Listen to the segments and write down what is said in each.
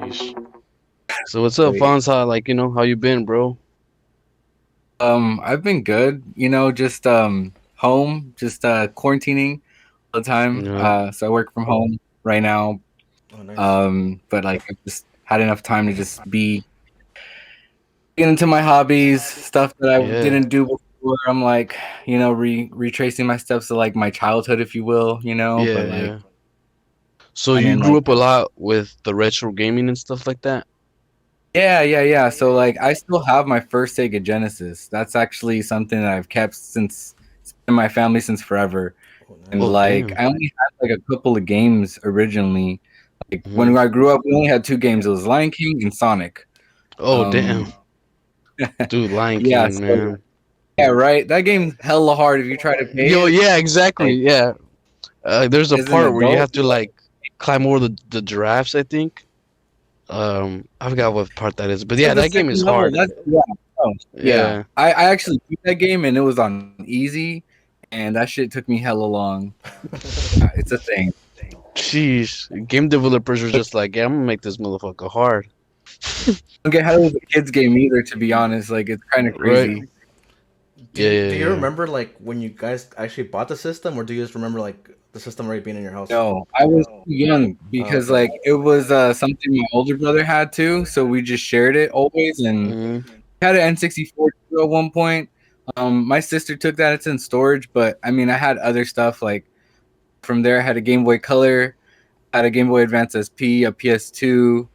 Sheesh. So what's up, Wait. Fonz? How you been, bro? I've been good, just home, just quarantining all the time. Yeah. So I work from home right now. Oh, nice. But like I just had enough time to just get into my hobbies, stuff that I Yeah. didn't do before. I'm like, retracing my steps to like my childhood, if you will, Yeah, but like yeah. So and you then grew like up a lot with the retro gaming and stuff like that? yeah. So like I still have my first Sega Genesis. That's actually something that I've kept since it's been in my family since forever. Oh, And Oh, nice. like damn. I only had like a couple of games originally. Like Hmm. when I grew up, we only had two games. It was Lion King and Sonic. Oh, damn. Um, Dude, Lion yeah, King, so man. yeah, right. That game's hella hard if you try to pay Yo, it. yeah, exactly. Like Yeah. There's a as an part where you adult, have to like climb over the giraffes, I think. I forgot what part that is, but yeah, at the that game is second level. hard. That's yeah, oh, yeah. Yeah. I actually beat that game and it was on easy, and that shit took me hella long. It's a thing. Sheesh. Game developers are just like, yeah, I'm gonna make this motherfucker hard. Don't get how it was a kids game either. To be honest, like it's kind of Right? crazy. Yeah, yeah, Do you yeah. remember like when you guys actually bought the system, or do you just remember like the system already being in your house? No, I was too young Oh, because okay. like it was something my older brother had too, so we just shared it always and Hmm. had an N64 too at one point. My sister took that, it's in storage, but I mean I had other stuff like from there I had a Game Boy Color, had a Game Boy Advance SP, a PS2.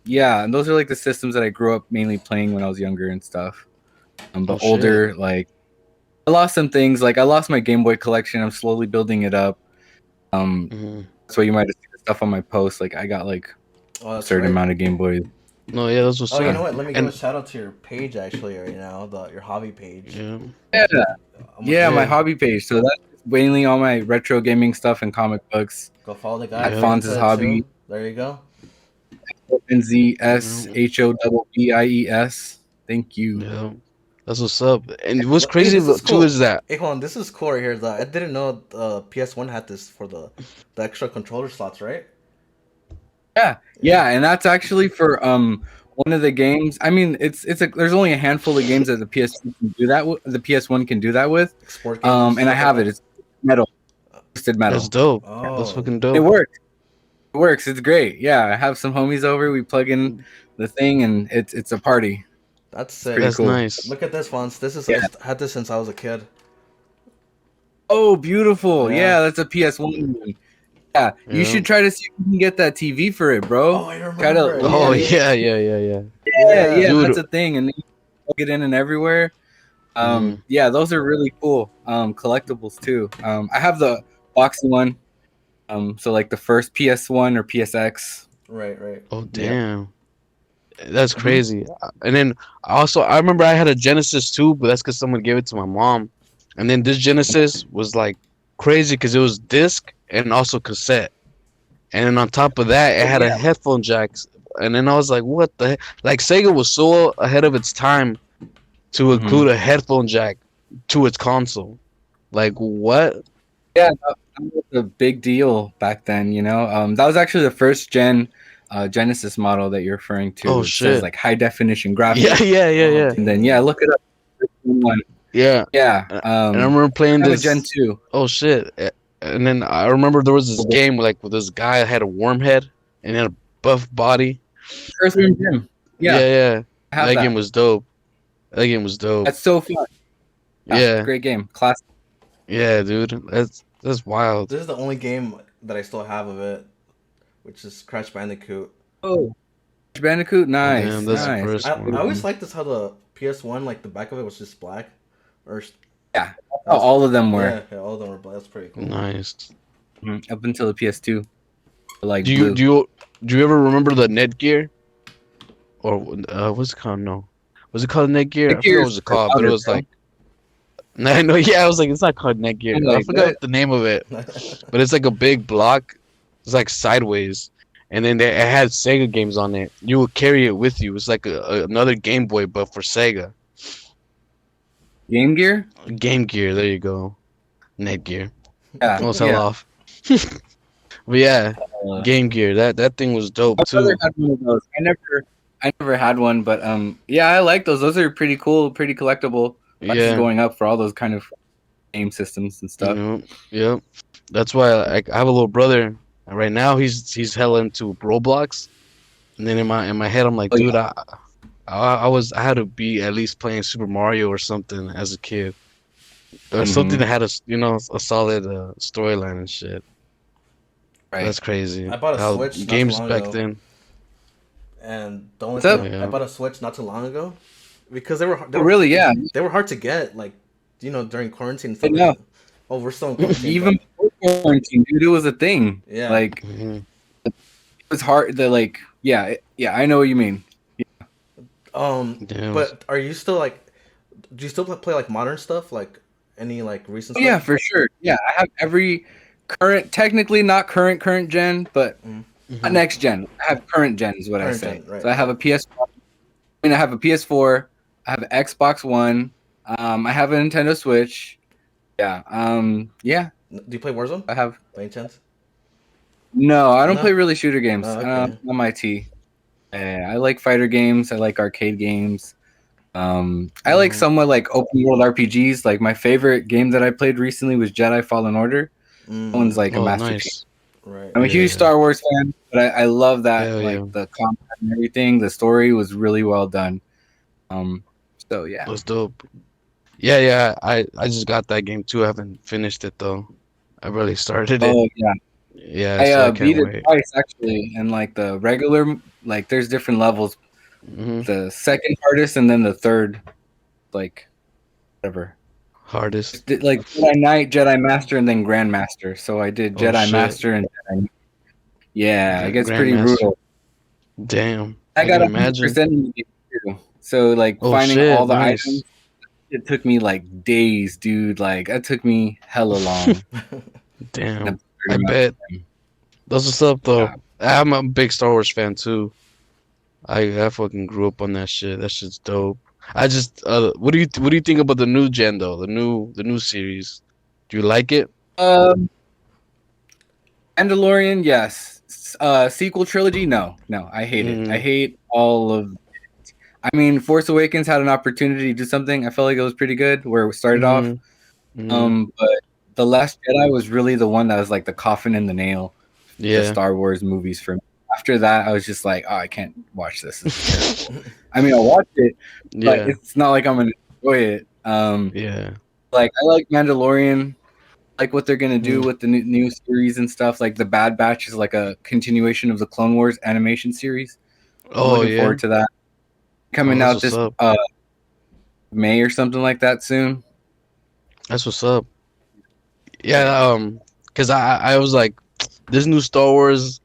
Yeah, and those are like the systems that I grew up mainly playing when I was younger and stuff. Oh But shit. older, like I lost some things, like I lost my Game Boy collection. I'm slowly building it up. Um, Hmm. that's why you might have seen the stuff on my post. Like I got like Oh, a that's certain right. amount of Game Boys. No, yeah, that's what's Oh, you up. know what? Let me give a And shout out to your page actually right now, your hobby page. yeah, Yeah, I'm gonna yeah, go my yeah, hobby page. So that's mainly all my retro gaming stuff and comic books. go follow the guy At if you're yeah, into Fonz's it hobby, too. There you go. yeah, NZSHOBBIES. Thank you. yeah. That's what's up. And what's Hey, crazy this is too cool. is that Hey, hold on. This is cool right here. I didn't know PS1 had this for the extra controller slots, right? Yeah, and that's actually for one of the games. I mean, there's only a handful of games that the PS2 can do that with. The PS1 can do that with. Export games and And I stuff like have it. that. It's metal, twisted that's metal. dope. That's Oh, fucking It dope. works. It works. It's great. Yeah, I have some homies over. We plug in the thing, and it's a party. that's It's pretty sick. That's cool. nice. Look at this, Fonz. This is Yeah. had this since I was a kid. Oh, beautiful. Yeah. Yeah, that's a PS1 one. Yeah, you Yeah. should try to see if you can get that TV for it, Oh, bro. I Try to remember. Oh locate Yeah. it. yeah, yeah, yeah, yeah. Yeah, Yeah. that's Dude. a thing, and then you plug it in and everywhere. Mhm. Yeah, those are really cool. Collectibles too. I have the boxy one. So like the first PS1 or PSX. Right, right. Oh Yep. damn. That's Hmm. crazy. And then I remember I had a Genesis too, but that's because someone gave it to my mom. And then this Genesis was like crazy because it was disc and also cassette. And then on top of that, it Oh had a yeah. headphone jack. And then I was like, what the heck? Like Sega was so ahead of its time to Hmm. include a headphone jack to its console. Like what? Yeah, that was a big deal back then. That was actually the first gen Genesis model that you're referring Oh to. It says shit. like high definition Yeah, graphics, yeah, yeah, Oh, yeah. and then yeah, dang. look it up. One. Yeah. Yeah. And I remember playing I have a Gen this. 2. Oh shit! And then I remember there was this game like with this guy that had a worm head and had a buff body. Earthworm Jim. Yeah, Yeah, yeah. I have That that. game was dope. That game was dope. That's so fun. Yeah, Yeah, great game. Classic. yeah, dude. That's wild. This is the only game that I still have of it, which is Crash Bandicoot. Oh, Crash Bandicoot. Oh damn, Nice, that's the Yeah. nice. first I one. always liked this how the PS1, like the back of it was just black. Or Yeah, that was, all of them were yeah, all of them were black. That's pretty cool. Nice. up until the PS2, like Do you blue. do you do you ever remember the Netgear or what's it called? No, was it called Netgear? The I forgot what it gears was for called, but it louder, was bro. like I know. Yeah, I was like, it's not called I'm Netgear. I like, forgot what? the name of it, but it's like a big block. It's like sideways, and then it had Sega games on it. You would carry it with you. It's like another Game Boy, but for Sega. Game Gear? Game Gear. There you go. Netgear. Yeah, Almost hell yeah. off. But yeah, Uh, Game Gear. That thing was dope my brother too. had one of those. I never had one, but yeah, I like those. Those are pretty cool, pretty collectible. Prices Yeah. going up for all those kind of game systems and stuff. Yep. That's why I have a little brother. And right now he's hella into Roblox. And then in my head I'm like, Oh dude, yeah, I had to be at least playing Super Mario or something as a kid, or something hmm that had a solid storyline and shit. right. That's crazy. I bought a How Switch not too games long back ago, then. and the only What's thing up? I Yeah. bought a Switch not too long ago because they were Oh, really? Yeah, they were hard to get, like, during quarantine and I stuff like know. that. Oh, we're still in quarantine, Even but before quarantine, dude, it was a thing. yeah. Like hmm it was hard. The like, yeah, I know what you mean. Damn. But are you still like? Do you still play like modern stuff, like any like recent Oh, yeah, stuff? for sure. Yeah, I have every current, technically not current gen, but Mm. not hmm next gen. I have current gen is what I Current say. gen, right? So I have a PS1. I mean, I have a PS4. I have an Xbox One. I have a Nintendo Switch. Yeah. Yeah. Do you play Warzone I have. by any chance? No, I don't No. play really shooter games. Oh, okay. Not my tea. I like fighter games. I like arcade games. I like hmm somewhat like open world RPGs. Like my favorite game that I played recently was Jedi Fallen Order. That one's like a Oh, masterpiece. nice. Right. I'm a huge Yeah. Star Wars fan, but I love that Hell like yeah. the combat and everything. The story was really well done. Um, so yeah. That's dope. Yeah. I just got that game too. I haven't finished it though. I barely started it. Oh yeah. Yeah, I so I beat can't it wait. twice actually, and like the regular, like there's different levels. hmm The second hardest, and then the third, like whatever. Hardest. Like Jedi Knight, Jedi Master, and then Grandmaster. So I did Oh Jedi shit. Master and Jedi Knight. Yeah, it gets pretty Grandmaster. brutal. Damn. I I can got imagine. 100% in the game too. So like Oh finding shit. all the items, Nice. it took me like days, dude. Like that took me hella long. Damn. That's I pretty much bet. That's what's up though. yeah. I'm a big Star Wars fan too. I fucking grew up on that shit. That shit's dope. I just what do you think about the new gen though? The new series. Do you like it? Um, Mandalorian, yes. Sequel trilogy, no. I hate it. I Mm, hate all of. I mean, Force Awakens had an opportunity to do something. I felt like it was pretty good where it started off. mm, mm, But The Last Jedi was really the one that was like the coffin in the nail, the yeah. Star Wars movies for me. After that, I was just like, oh, I can't watch this. This is terrible. I mean, I'll watch it, but Yeah. it's not like I'm gonna enjoy it. Yeah. Like I like Mandalorian, like what they're gonna do Mm. with the new series and stuff. Like the Bad Batch is like a continuation of the Clone Wars animation series. I'm Oh looking yeah. forward to that. Oh, Coming that's out what's this up. May or something like that soon. That's what's up. Yeah, cause I was like, this new Star Wars,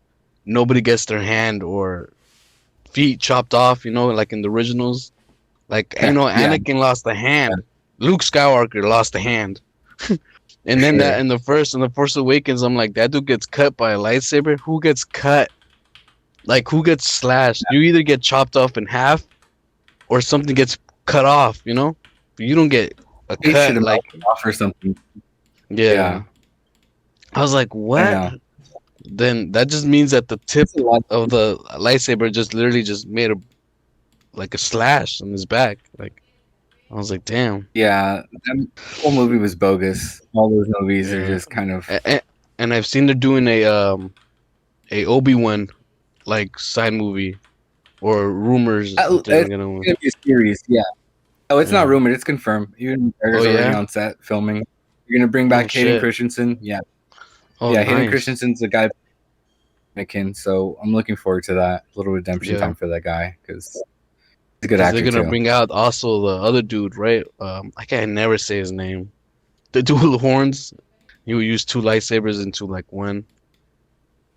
nobody gets their hand or feet chopped off, like in the originals. Like, Yeah, yeah, Anakin lost a hand. Luke Skywalker lost a hand. for And then that sure. in the Force Awakens, I'm like, that dude gets cut by a lightsaber. Who gets cut? Like, who gets slashed? You either get chopped off in half or something gets cut off, But you don't get a They should cut. have Like, melted off or something. yeah. Yeah, I was like, I what? know. Then that just means that the tip It's a lot. of the lightsaber just literally just made a slash on his back. Like, I was like, damn. Yeah, that whole movie was bogus. All those movies are Yeah. just kind of. And I've seen they're doing a Obi-Wan like side movie or rumors that they're It's gonna. gonna be a series. Yeah. Oh, it's not Yeah. rumored. It's confirmed. Even Oh McGregor's already yeah. on set filming. You're gonna bring Oh back Hayden shit. Christensen. Yeah, Oh yeah. Hayden nice. Christensen's the guy. Anakin. So I'm looking forward to that. A little redemption Yeah. time for that guy because he's a good Because they're actor gonna too. bring out also the other dude, right? I can never say his name. The dude with the horns. He would use two lightsabers into like one.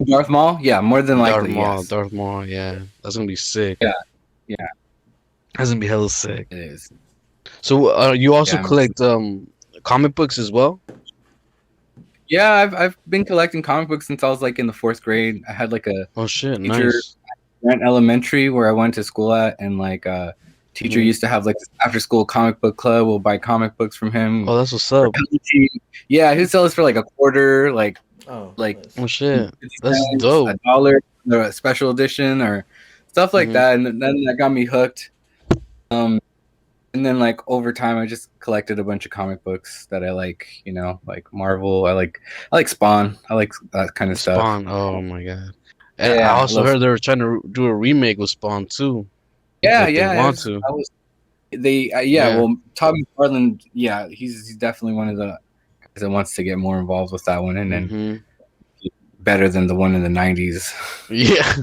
Darth Maul. Yeah, more than Darth likely. Maul. Yes. Darth Maul. Yeah, that's gonna be sick. Yeah. Yeah. That's gonna be hella sick. It is. So, you also Yeah. collect comic books as well? Yeah. I've been collecting comic books since I was like in the fourth grade. I had like a Oh shit, teacher nice. at elementary where I went to school at, and like teacher Mhm. used to have like this after school comic book club. We'll buy comic books from him. Oh, that's what's up. Yeah, he'd sell us for like a quarter. Like Oh, like nice. Oh shit, 50 that's cents, dope. $1, the special edition or stuff like Hmm. that, and then that got me hooked. Um, and then like over time, I just collected a bunch of comic books that I like, like Marvel. I like Spawn. I like that kind of stuff. Spawn. Oh my god. And I Yeah, I also love. heard they were trying to do a remake with Spawn too. Yeah, Like they yeah. want to. I was. They. Yeah. Yeah. Well, Todd McFarlane. Yeah, he's definitely one of the guys that wants to get more involved with that one, and then Hmm. better than the one in the '90s. Yeah.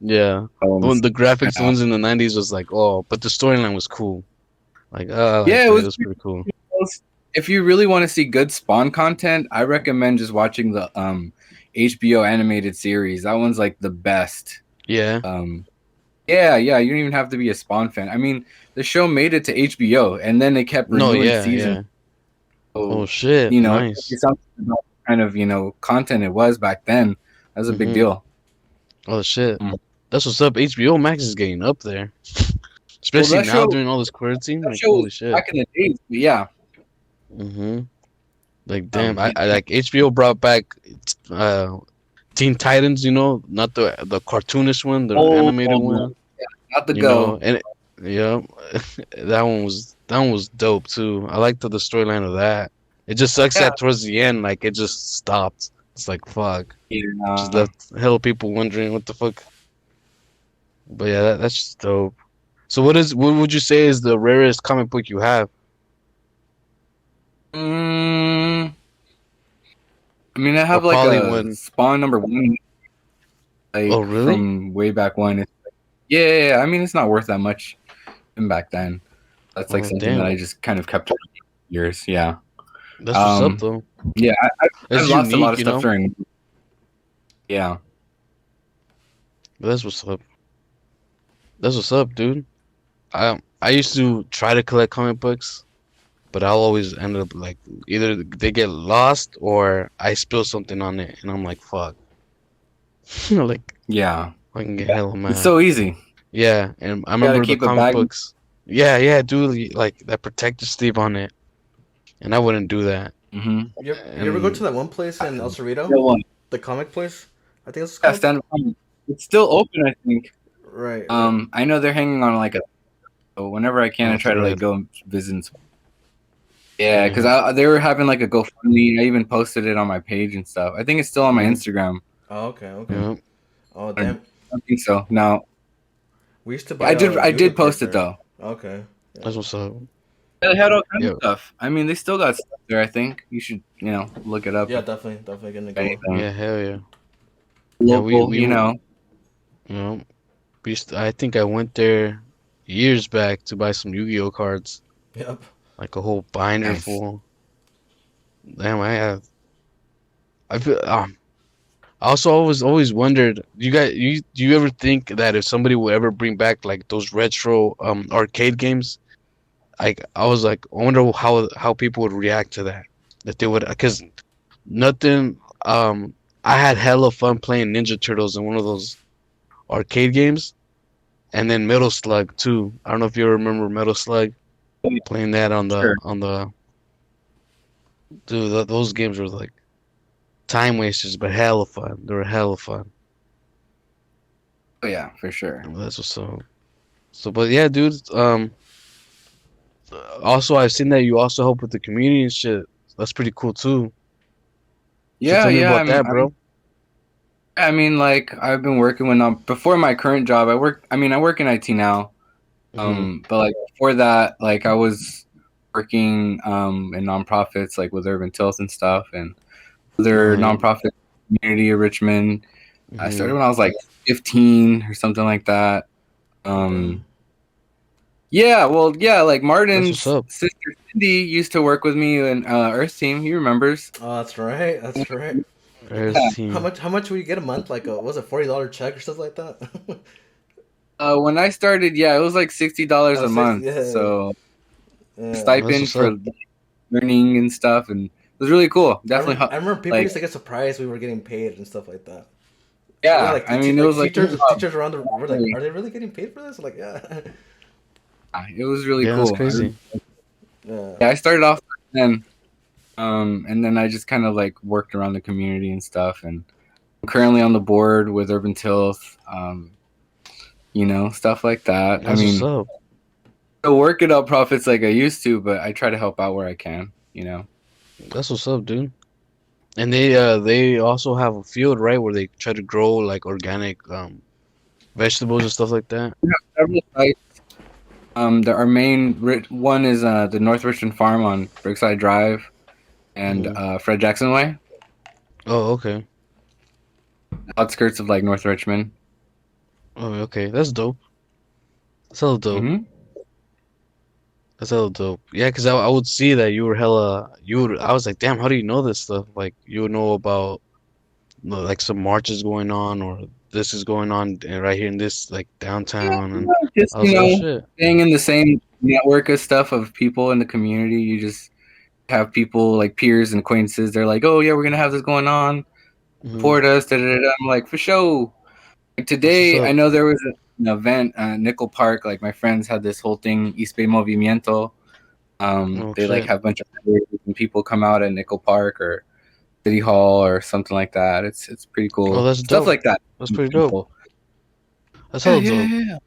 Yeah. When the graphics, the Yeah, ones in the 90s was like, oh, but the storyline was cool. Like, I yeah, liked it it. It was. was pretty cool. If you really want to see good Spawn content, I recommend just watching the HBO animated series. That one's like the best. Yeah. Um, yeah, yeah. You don't even have to be a Spawn fan. I mean, the show made it to HBO, and then they kept No, renewing yeah, seasons. yeah. Oh So shit, nice. it's something about the kind of content it was back then. That was a big Hmm. deal. Oh shit. Mm. That's what's up. HBO Max is getting up there. Well, Especially now during all this quarantine. that Like, show was holy shit. back in the days. But yeah, Hmm. Like, damn. yeah, I like HBO brought back uh Teen Titans, not the cartoonish one, the oh, animated one, not the go. and yeah, that one was dope too. I liked the storyline of that. It just sucks Yeah, that towards the end, like it just stopped. It's like fuck. Just yeah. left hell people wondering what the fuck. But yeah, that's just dope. So what would you say is the rarest comic book you have? Mm, I mean, I Or have like probably a one. Spawn #1, Oh like really? from way back when. Yeah, yeah, yeah. I mean, it's not worth that much even back then. That's like Oh something that damn. I just kind of kept over the years. Yeah. That's what's up Um. though. Yeah. I've It's lost a lot of unique. stuff during. Yeah. That's what's up. That's what's up, dude. I used to try to collect comic books, but I'll always end up like either they get lost or I spill something on it, and I'm like, fuck. Like Yeah. I can get hella It's mad. so easy. Yeah, and I You gotta remember the keep a comic bag. books. Yeah, yeah, dude, like that protective sleeve on it, and I wouldn't do that. Mm-hmm. You ever go to And that one place in El Cerrito? Still one. The comic place? I think it's Yeah, called. stand up. It's still open, I think. Right, right. I know they're hanging on like a. So whenever I can, I off the try to like red. go and visit. Yeah, because Yeah. they were having like a GoFundMe. I even posted it on my page and stuff. I think it's still on my Hmm. Instagram. Oh, okay, okay. Yeah. Oh, I damn. think so. No, We used to buy I Yu-Gi-Oh did cards post it there. though. Okay. Yeah. That's what's up. They had all kinds of Yeah. stuff. I mean, they still got stuff there. I think you should look it up. Yeah, definitely, definitely gonna go. Anything Yeah. Hell yeah. Yeah. We local, we you know I think I went there years back to buy some Yu-Gi-Oh cards, Yep. like a whole binder Nice. full. Damn, I feel I also always wondered, do you ever think that if somebody would ever bring back like those retro arcade games, like I was like, I wonder how people would react to that. That they would, because nothing I had hella fun playing Ninja Turtles in one of those arcade games, and then Metal Slug too. I don't know if you remember Metal Slug, playing that Sure. on the dude, those games were like time wasters, but hella fun. They were hella fun. Oh yeah, for sure. That's what's so. But yeah, dude. Also, I've seen that you also help with the community and shit. That's pretty cool too. So Yeah, tell me yeah. about that, bro. I mean, like I've been working with before my current job. I work in IT now. Hmm. But like before that, like I was working in nonprofits like with Urban Tilth and stuff and other Uh, nonprofit community of Richmond. I hmm. started when I was like 15 or something like that. Oh, Um, damn. yeah, well, yeah, like That's what's Martin's up. sister Cindy used to work with me in Earth Team. He remembers. Oh, that's right. That's right. There's How team. much? How much would you get a month? Like, was it $40 check or something like that? When I started, yeah, it was like $60 Oh, a 60. month. Yeah, So yeah. That's stipend what's for up. learning and stuff, and it was really cool. Definitely, I remember people like used to get surprised we were getting paid and stuff like that. Yeah, yeah. like I mean, it like was like teachers around the were like, are they really getting paid for this? I'm like, yeah, it was really Yeah, that's cool. crazy. yeah. Yeah, I started off then. And then I just kind of like worked around the community and stuff. And I'm currently on the board with Urban Tilth, stuff like that. I That's what's mean, up. I work it up profits like I used to, but I try to help out where I can. That's what's up, dude. And they also have a field, right, where they try to grow like organic vegetables and stuff like that. Several sites. Our main one is the North Richmond Farm on Brookside Drive and Fred Jackson Way, Oh, okay. outskirts of like North Richmond. Oh, okay. That's dope. That's hella dope. Mm-hmm. That's hella dope. Yeah, 'cause I would see that you were hella. I was like, damn, how do you know this stuff? Like, you would know about like some marches going on or this is going on right here in this like downtown, and Just I was like, oh shit. staying in the same network of stuff of people in the community. You just have people like peers and acquaintances. They're like, "Oh yeah, we're gonna have this going on. Hmm. Support us." Da, da, da, da. I'm like, for sure. Like That's what's today, I up. know there was an event, Nickel Park. Like my friends had this whole thing, East Bay Movimiento. Oh They like shit. have a bunch of people come out at Nickel Park or City Hall or something like that. It's pretty Oh, cool. that's Stuff dope. like that. That's pretty dope. People. That's Yeah, hella yeah, dope. yeah.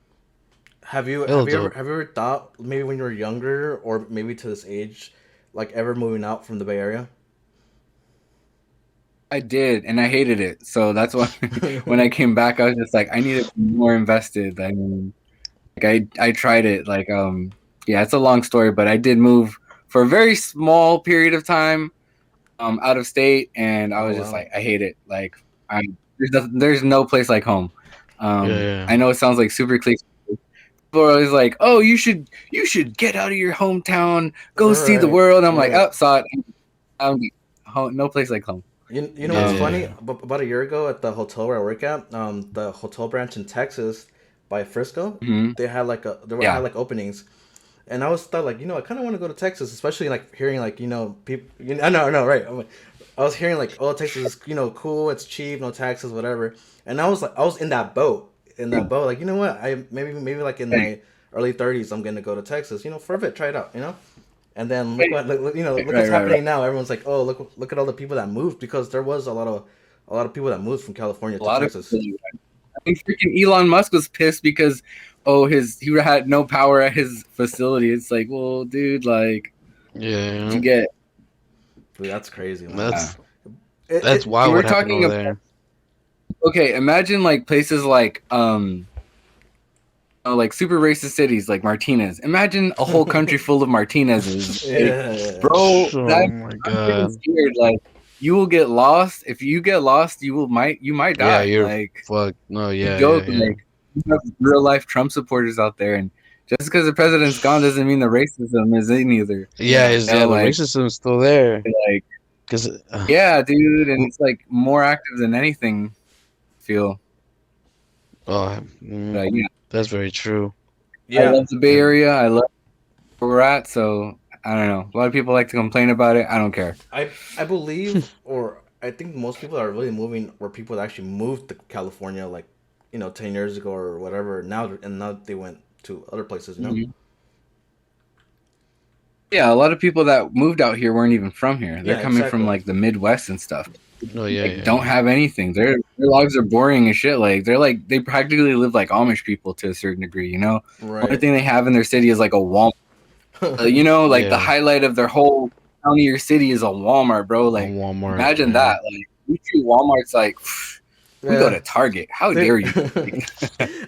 Have you Hella have you ever dope. have you ever thought maybe when you were younger or maybe to this age, like ever moving out from the Bay Area? I did, and I hated it. So that's why when I came back, I was just like, I need to be more invested. I mean, like I tried it. Like yeah, it's a long story, but I did move for a very small period of time, out of state, and I Oh was just wow. like, I hate it. Like there's no place like home. Yeah, yeah. I know it sounds like super cliche. People are always like, "Oh, you should get out of your hometown, go see the Right. world." I'm like, Right. "Oh, saw it. No place like home." You know Yeah, what's Um, funny? yeah. About a year ago at the hotel where I work at, the hotel branch in Texas by Frisco, mhm. they had like had Yeah, like openings, and I was thought like I kind of want to go to Texas, especially like hearing like people. I know right. I was hearing like oh Texas is cool, it's cheap, no taxes, whatever, and I was in that boat like what I maybe like in my early 30s I'm gonna go to Texas for a bit, try it out. And then look what's right. happening now. Everyone's like, oh, look at all the people that moved because there was a lot of people that moved from California A to lot of Texas. people. I mean, freaking Elon Musk was pissed because he had no power at his facility. It's like, well, dude, like, Yeah, what you get? Dude, that's crazy, man. Uh, that's that's you wild were what happened talking over about there. okay. Imagine like places like like super racist cities like Martinez. Imagine a whole country full of Martinezes. Like, Yeah, bro, Oh that my I'm freaking God. scared. Like, you will get lost. If you get lost, you might Yeah, die. you're Like, fucked. No, a yeah, yeah, joke. yeah. Like, you have real life Trump supporters out there, and just because the president's gone doesn't mean the racism is in either. Yeah, yeah. is yeah, the Like, racism's still there. like, 'Cause yeah, dude, and it's like more active than anything. I feel, oh, yeah, that's very true. I Yeah, love the Bay and Area. I love where we're at. So I don't know. A lot of people like to complain about it. I don't care. I believe, or I think most people are really moving, or people that actually moved to California, like 10 years ago or whatever. Now they went to other places. Mhm. Yeah, a lot of people that moved out here weren't even from here. They're Yeah, coming from exactly. like the Midwest and stuff. No, yeah, Like, yeah, don't yeah. have anything. Their lives are boring as shit. Like, they practically live like Amish people to a certain degree. Only Right. thing they have in their city is like a Walmart. Like the Yeah, highlight of their whole county or city is a Walmart, bro. on Like, Walmart. imagine Yeah, that. Like, we treat Walmart's like we go Yeah. to Target. How Dude, dare you?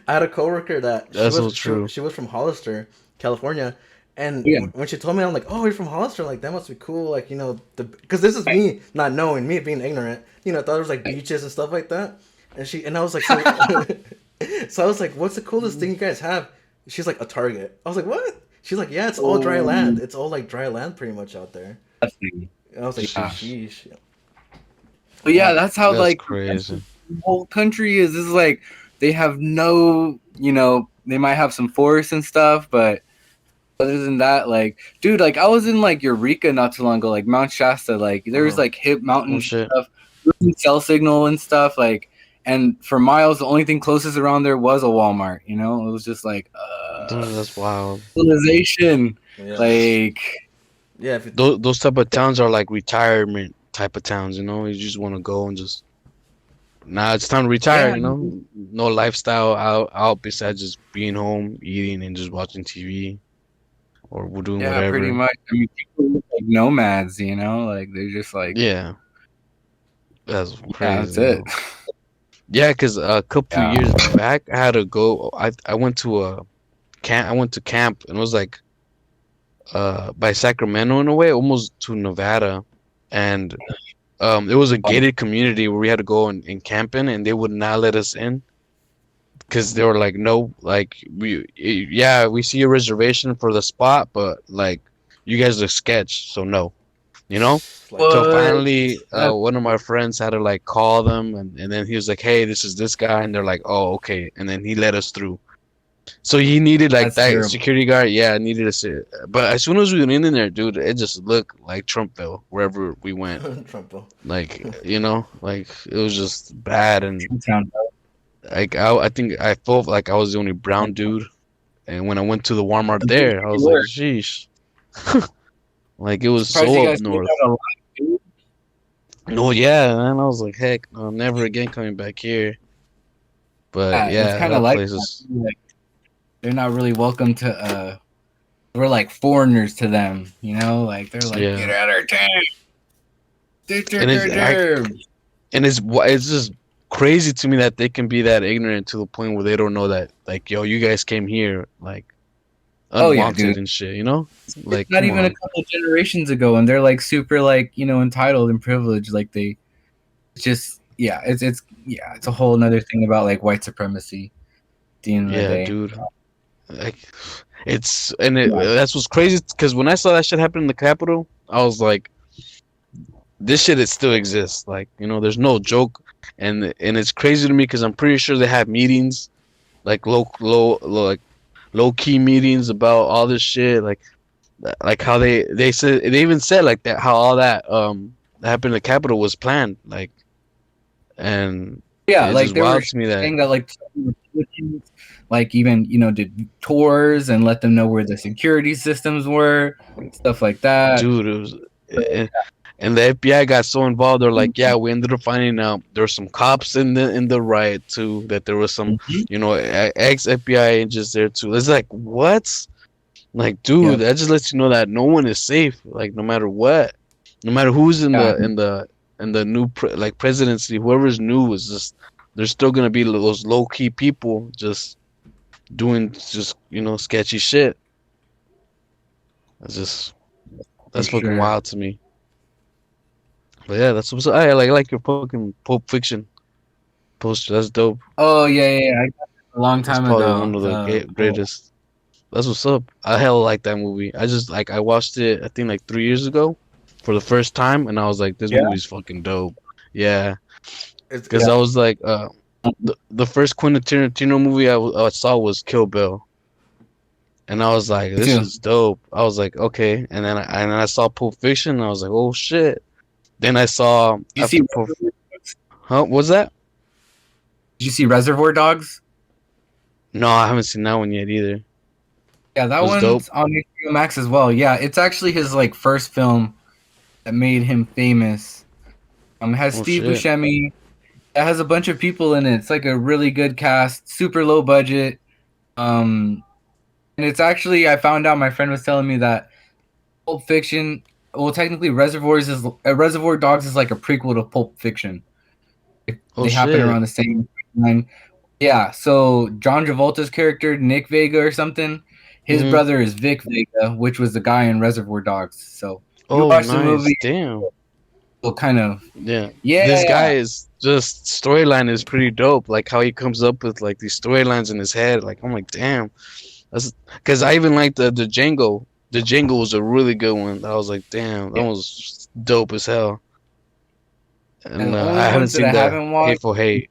I had a coworker that that's so true. she was from Hollister, California, and Yeah. when she told me, I'm like, oh, you're from Hollister, like that must be cool, like because this is me not knowing, me being ignorant, thought there was like beaches and stuff like that, and I was like, so, so I was like, what's the coolest thing you guys have? She's like a Target. I was like, what? She's like, yeah, it's all dry land. It's all like dry land pretty much out there. And I was like, Yeah. sheesh. But yeah, that's how That's like crazy. the whole country is. This is like they have no, they might have some forests and stuff, but other than that, like, dude, like I was in like Eureka not too long ago, like Mount Shasta, like there was Uh-huh. like hip Oh mountains and shit. stuff, cell signal and stuff, like, and for miles, the only thing closest around there was a Walmart. It was just like Dude, that's wild. civilization, Yeah. like. Yeah, if it, those type of towns are like retirement type of towns. You know, you just want to go and just now it's time to retire. Yeah, You know, no lifestyle out besides just being home, eating, and just watching TV or doing yeah, pretty whatever. much. I mean, people look like nomads, you know, like they're just like, Yeah, that's yeah, that's crazy. it. Yeah, because a couple Yeah. years back, I had to go. I went to a camp. I went to camp, and it was like by Sacramento in a way, almost to Nevada, and it was a gated community where we had to go and camp in, and they would not let us in because they were like, no, like yeah, we see a reservation for the spot, but like you guys are sketch, so no, you know. like Till What? finally, That's one of my friends had to like call them, and then he was like, "Hey, this is this guy," and they're like, "Oh, okay," and then he let us through. So he needed like that's that terrible. security guard. Yeah, needed a but as soon as we went in there, dude, it just looked like Trumpville wherever we went. Trumpo. Like like it was just bad, and Town. like I think I felt like I was the only brown dude. And when I went to the Walmart I'm pretty there, sure I was you like, were. sheesh, like it was Surprised so you up guys stayed north. out alive, dude. No, yeah, man, I was like, heck, no, never again coming back here. But Yeah, it's yeah, kind of that like place that. is Like they're not really welcome to. We're like foreigners to them, you know. Like they're like, get yeah, out of our town. and it's just crazy to me that they can be that ignorant to the point where they don't know that like yo, you guys came here like Oh yeah, dude. unwanted and shit, you know? It's Like, not come even a on. couple generations ago, and they're like super like entitled and privileged. Like they it's just yeah, it's a whole another thing about like white supremacy. At the end of the Yeah, day. dude. Like, that's what's crazy because when I saw that shit happen in the Capitol, I was like, this shit it still exists. Like, there's no joke, and it's crazy to me because I'm pretty sure they have meetings, like like low key meetings about all this shit, like how they said they even said like that how all that happened in the Capitol was planned, like, and Yeah, it's like just they were wild to me that saying that like Republicans, like even did tours and let them know where the security systems were, stuff like that. dude, it was. And the FBI got so involved. They're like, yeah, we ended up finding out there were some cops in the riot too. That there was some, Mhm. ex FBI agents there too. It's like what? Like, dude, Yep. that just lets you know that no one is safe. Like, no matter what, no matter who's in Yeah. the new presidency, whoever's new is just there's still gonna be those low key people just doing just sketchy shit. It's just For that's fucking sure. wild to me. But yeah, that's what's I like your fucking Pulp Fiction poster. That's dope. Oh yeah. I got it a long That's time probably one ago. of the Cool. greatest. That's what's up. I hella like that movie. I just I watched it I think like 3 years ago for the first time, and I was like, this Yeah. movie's fucking dope. Yeah, It's because it's I was like, the first Quentin Tarantino movie I saw was Kill Bill, and I was like, Me this too. is dope. I was like, okay, and then I saw Pulp Fiction, and I was like, oh shit. Then I saw Did you see after Pulp, huh? What's that? Did you see Reservoir Dogs? No, I haven't seen that one yet either. Yeah, It that was dope. one's on HBO Max as well. Yeah, it's actually his like first film that made him famous. It has Oh Steve shit. Buscemi. It has a bunch of people in it. It's like a really good cast, super low budget. Um, and it's actually I found out my friend was telling me that Pulp Fiction. Well, technically, Reservoir Dogs is like a prequel to Pulp Fiction. Oh They happen shit. around the same time. Yeah, so John Travolta's character, Nick Vega or something, his Mhm. brother is Vic Vega, which was the guy in Reservoir Dogs. So you Oh watch the nice. movie, Damn. will kind of Yeah. This guy yeah, is just storyline is pretty dope. Like how he comes up with like these storylines in his head. Like I'm like, damn. That's because I even like the Django. The Django was a really good one. I was like, damn, that yeah. was dope as hell. And And the only I haven't ones that seen I the haven't watched, Hateful Hate.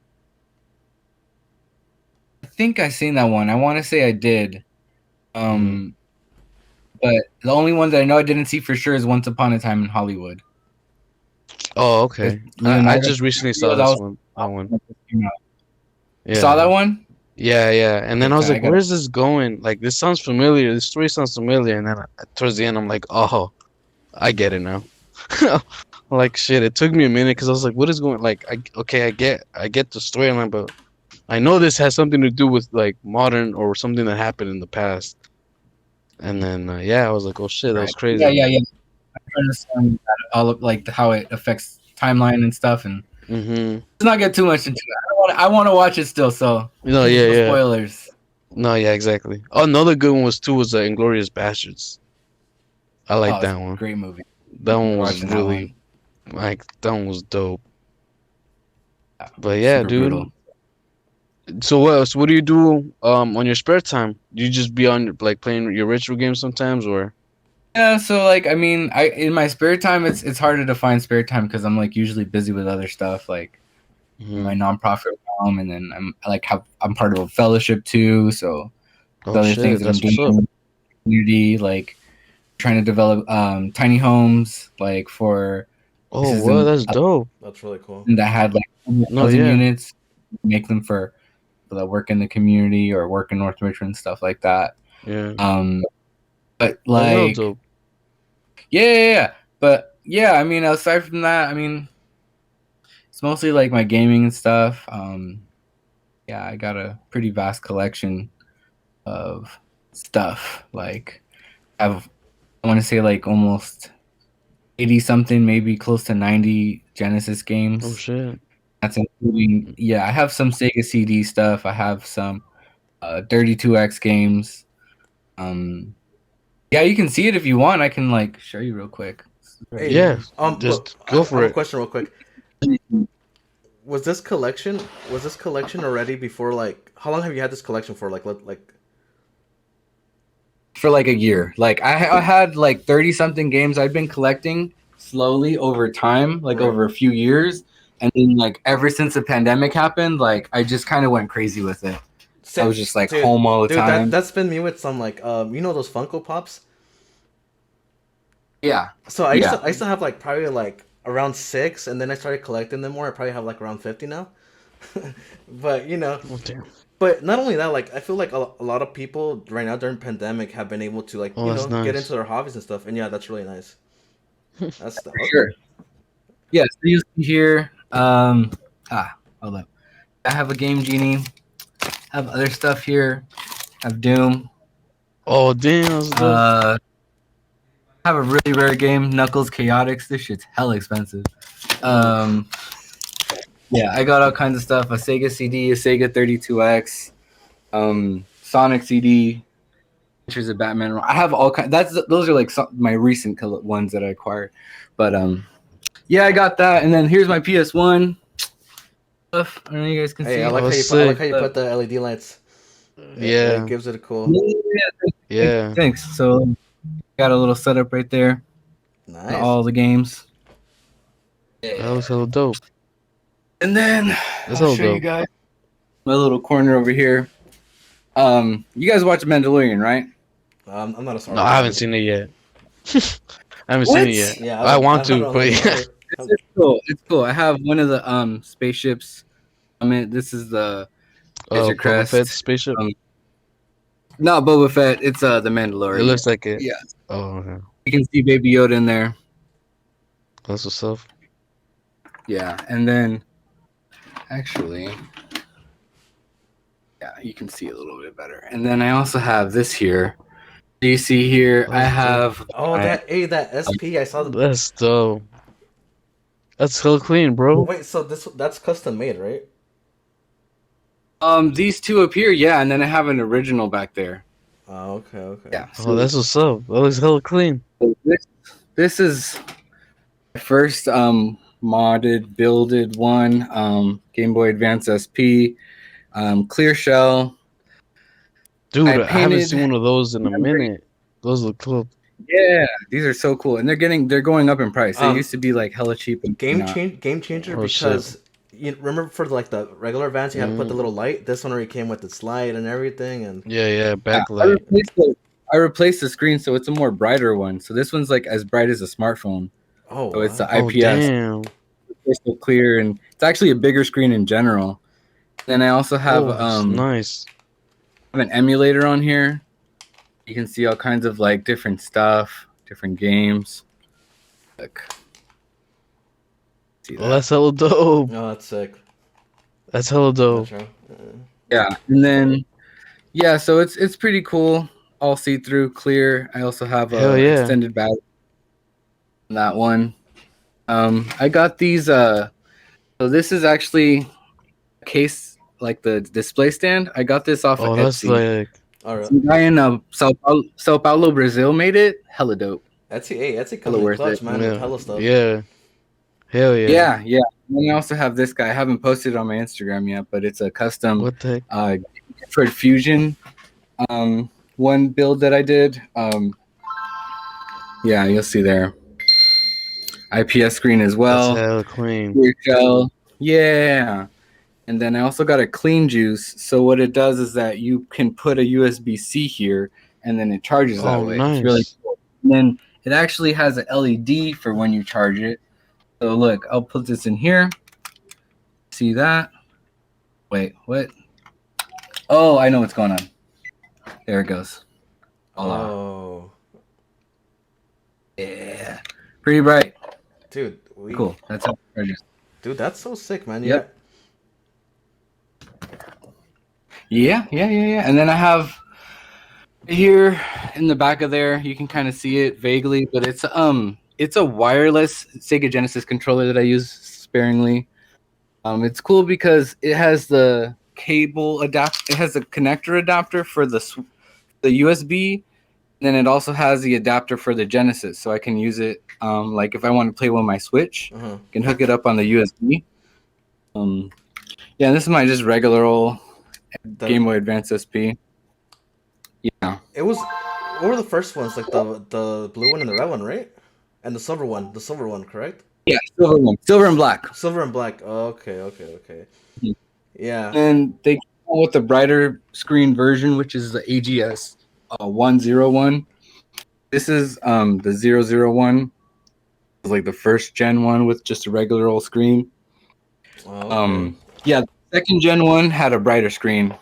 I think I seen that one. I want to say I did. Mhm. Um, but the only one that I know I didn't see for sure is Once Upon a Time in Hollywood. Oh, 'Cause okay. I Leonardo just recently saw DiCaprio, that this was one. That one. you saw that Yeah. one? Yeah. And then I was Okay, I like, got. where is this going? Like, this sounds familiar. This story sounds familiar. And then towards the end, I'm like, oh. I get it now. Like shit, it took me a minute because I was like, "What is going?" Like, I get the storyline, but I know this has something to do with like modern or something that happened in the past. And then yeah, I was like, "Oh shit, that was Right. Yeah, crazy." yeah, yeah. I understand that all of like how it affects timeline and stuff, and Mm-hmm. let's not get too much into it. I want to watch it still, so No, yeah, no yeah. spoilers. No, yeah, exactly. Oh, another good one was Inglorious Bastards. I like Oh, it's that a one. great movie. That one You're was watching that one. really like that one was dope. Yeah, But yeah, super brutal. dude. So what else? What do you do on your spare time? Do you just be on like playing your retro games sometimes or? Yeah, so like I mean, I in my spare time, it's harder to find spare time because I'm like usually busy with other stuff, like my Mhm. nonprofit realm, and then I'm part of a fellowship too, so Oh the other things shit, that I'm that's doing what's up. in the community, like trying to develop tiny homes, like for Oh, places what? in That's dope. That's really cool. that had like No, housing yeah, units, make them for people that work in the community or work in North Richmond, stuff like that. yeah. Um, but That's hell like, dope. yeah. But yeah, I mean, aside from that, I mean, it's mostly like my gaming and stuff. Yeah, I got a pretty vast collection of stuff. Like, I want to say like almost 80 something, maybe close to 90 Genesis Oh games. shit. That's including, yeah, I have some Sega CD stuff. I have some 32X games. Um, yeah, you can see it if you want. I can like show you real quick. This is right Hey, Yeah, here. but just I go have for a it. question real quick. Was this collection already before like how long have you had this collection for? Like For like a year. Like I had like 30 something games I'd been collecting slowly over time, like right. over a few years. And then like ever since the pandemic happened, like I just kind of went crazy with it. I was just like Dude, home all the dude, time. that's been me with some like you know those Funko Pops? Yeah. So Yeah. I used to have like probably like around six, and then I started collecting them more. I probably have like around 50 now. But you know, Oh damn. but not only that, like I feel like a lot of people right now during pandemic have been able to like Oh, you that's know get into nice. their hobbies and stuff, and yeah, that's really nice. That's the okay. Sure. Yeah, so you see here. Hold up. I have a Game Genie. Have other stuff here. Have Doom. Oh damn, that's dope. Uh, have a really rare game, Knuckles Chaotix. This shit's hell expensive. Oof. Um, yeah, I got all kinds of stuff. A Sega CD, a Sega 32X, Sonic CD, Pictures of Batman. I have all kinds. Those are like my recent ones that I acquired. But yeah, I got that. And then here's my PS1 stuff. I don't know if you guys can Hey, see. Oh, that's I like sick. how you put the LED lights. It Yeah, gives it a cool. Yeah, yeah. thanks. So got a little setup right there on Nice. all the games. That Yeah. was hella dope. And then That's I'll hella show you dope. guys my little corner over here. You guys watch Mandalorian, right? I'm not a Star No, Wars I guy haven't either. seen it yet. I haven't seen What? it yet. Yeah, I want I don't to, know. but yeah. It's cool. It's cool. I have one of the spaceships. I mean, this is the Oh, Razor Boba Fett's Crest. spaceship. Um, Not Boba Fett. It's the It Mandalorian. looks like it. Yeah, Oh, okay. you can see Baby Yoda in there. That's what's up. Yeah, and then actually, yeah, you can see a little bit better. And then I also have this here. Do you see here? I That's dope. have Oh, my that SP. I saw the. That's dope. That's hella clean, bro. Wait, so that's custom made, right? these two up here, yeah, and then I have an original back there. Oh, okay, okay. Yeah. Oh, So that's what's up. That looks hella clean. this is my first modded builded one, Game Boy Advance SP, clear shell. I Dude, I haven't painted seen one of those in a memory. minute. Those look cool. Yeah, these are so cool, and they're going up in price. They Um, used to be like hella cheap and not. game changer Oh shit. because you remember for like the regular Vans you had to put the Mm. little light. This one already came with the slide and everything, and Yeah, yeah, Yeah, backlight. I replaced the screen so it's a more brighter one. So this one's like as bright as a smartphone. oh So it's the wow, Oh IPS, damn. crystal clear, and it's actually a bigger screen in general. Then I also have Oh, it's nice. an emulator on here. You can see all kinds of like different stuff, different games. Look. See Oh, that? that's hella dope. No, that's sick. That's hella dope. Metro. Yeah, and then yeah, so it's pretty cool. All see through, clear. I also have Hell a yeah. extended battery on that one. I got these. So this is actually a case like the display stand. I got this off of Oh, that's Etsy. like. All right. Some guy in Sao Paulo, Brazil made it. Hella dope. Etsy, hey, Etsy Hella coming in worth clutch, it. man, with Yeah. hella stuff. Yeah. Hell yeah. Yeah, yeah. And then I also have this guy. I haven't posted it on my Instagram yet, but it's a custom What the heck? Metroid Fusion one build that I did. Yeah, you'll see there. IPS screen as That's well. hella clean. Clear shell. Yeah. And then I also got a clean juice. So what it does is that you can put a USB-C here and then it charges that Oh, way. nice. It's really cool. And then it actually has an LED for when you charge it. So look, I'll put this in here. See that? Wait, what? Oh, I know what's going on. There it goes. Voila. Oh, Yeah. Pretty bright. dude, Cool. That's how it charges. Dude, that's so sick, man. Yep. Yeah. And then I have here in the back of there, you can kind of see it vaguely, but it's a wireless Sega Genesis controller that I use sparingly. It's cool because it has the cable it has a connector adapter for the USB, and then it also has the adapter for the Genesis, so I can use it like if I want to play with my Switch, Uh-huh. I can hook it up on the USB. Yeah, this is my just regular old Game Boy Advance SP. Yeah. It was. What were the first ones? Like the blue one and the red one, right? And the silver one. The silver one, correct? Yeah, silver and black. Silver and black. Oh, okay. Mhm. Yeah. And they came out with the brighter screen version, which is the AGS 101. This is the 001. It's like the first gen one with just a regular old screen. Oh, okay. Yeah, the second gen one had a brighter screen.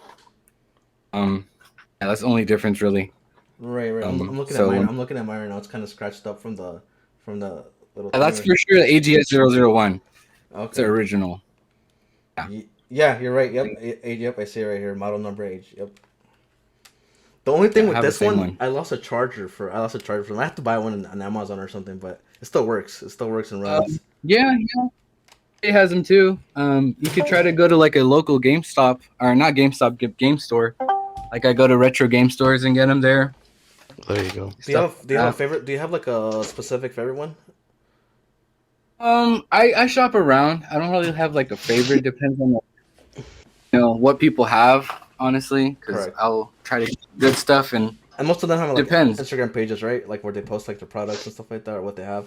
Yeah, that's the only difference really. Right. I'm looking so- at mine. I'm looking at mine right now. It's kind of scratched up from the little. Yeah, that's thing. for sure the AGS 001. It's the Okay. original. Yeah, you're right. Yep. Yep. I see it right here. Model number age. Yep. The only thing I with have the this same one, one. I lost a charger for. I have to buy one on Amazon or something, but it still works. It still works and runs. Yeah. It has them too. You could try to go to like a local GameStop or not GameStop, game store. Like I go to retro game stores and get them there. There you go. Do you have a favorite? Do you have like a specific favorite one? I shop around. I don't really have like a favorite. Depends on what people have, honestly. Because Correct. I'll try to get good stuff and And most of them have like Depends. Instagram pages, right? Like where they post like their products and stuff like that, or what they have.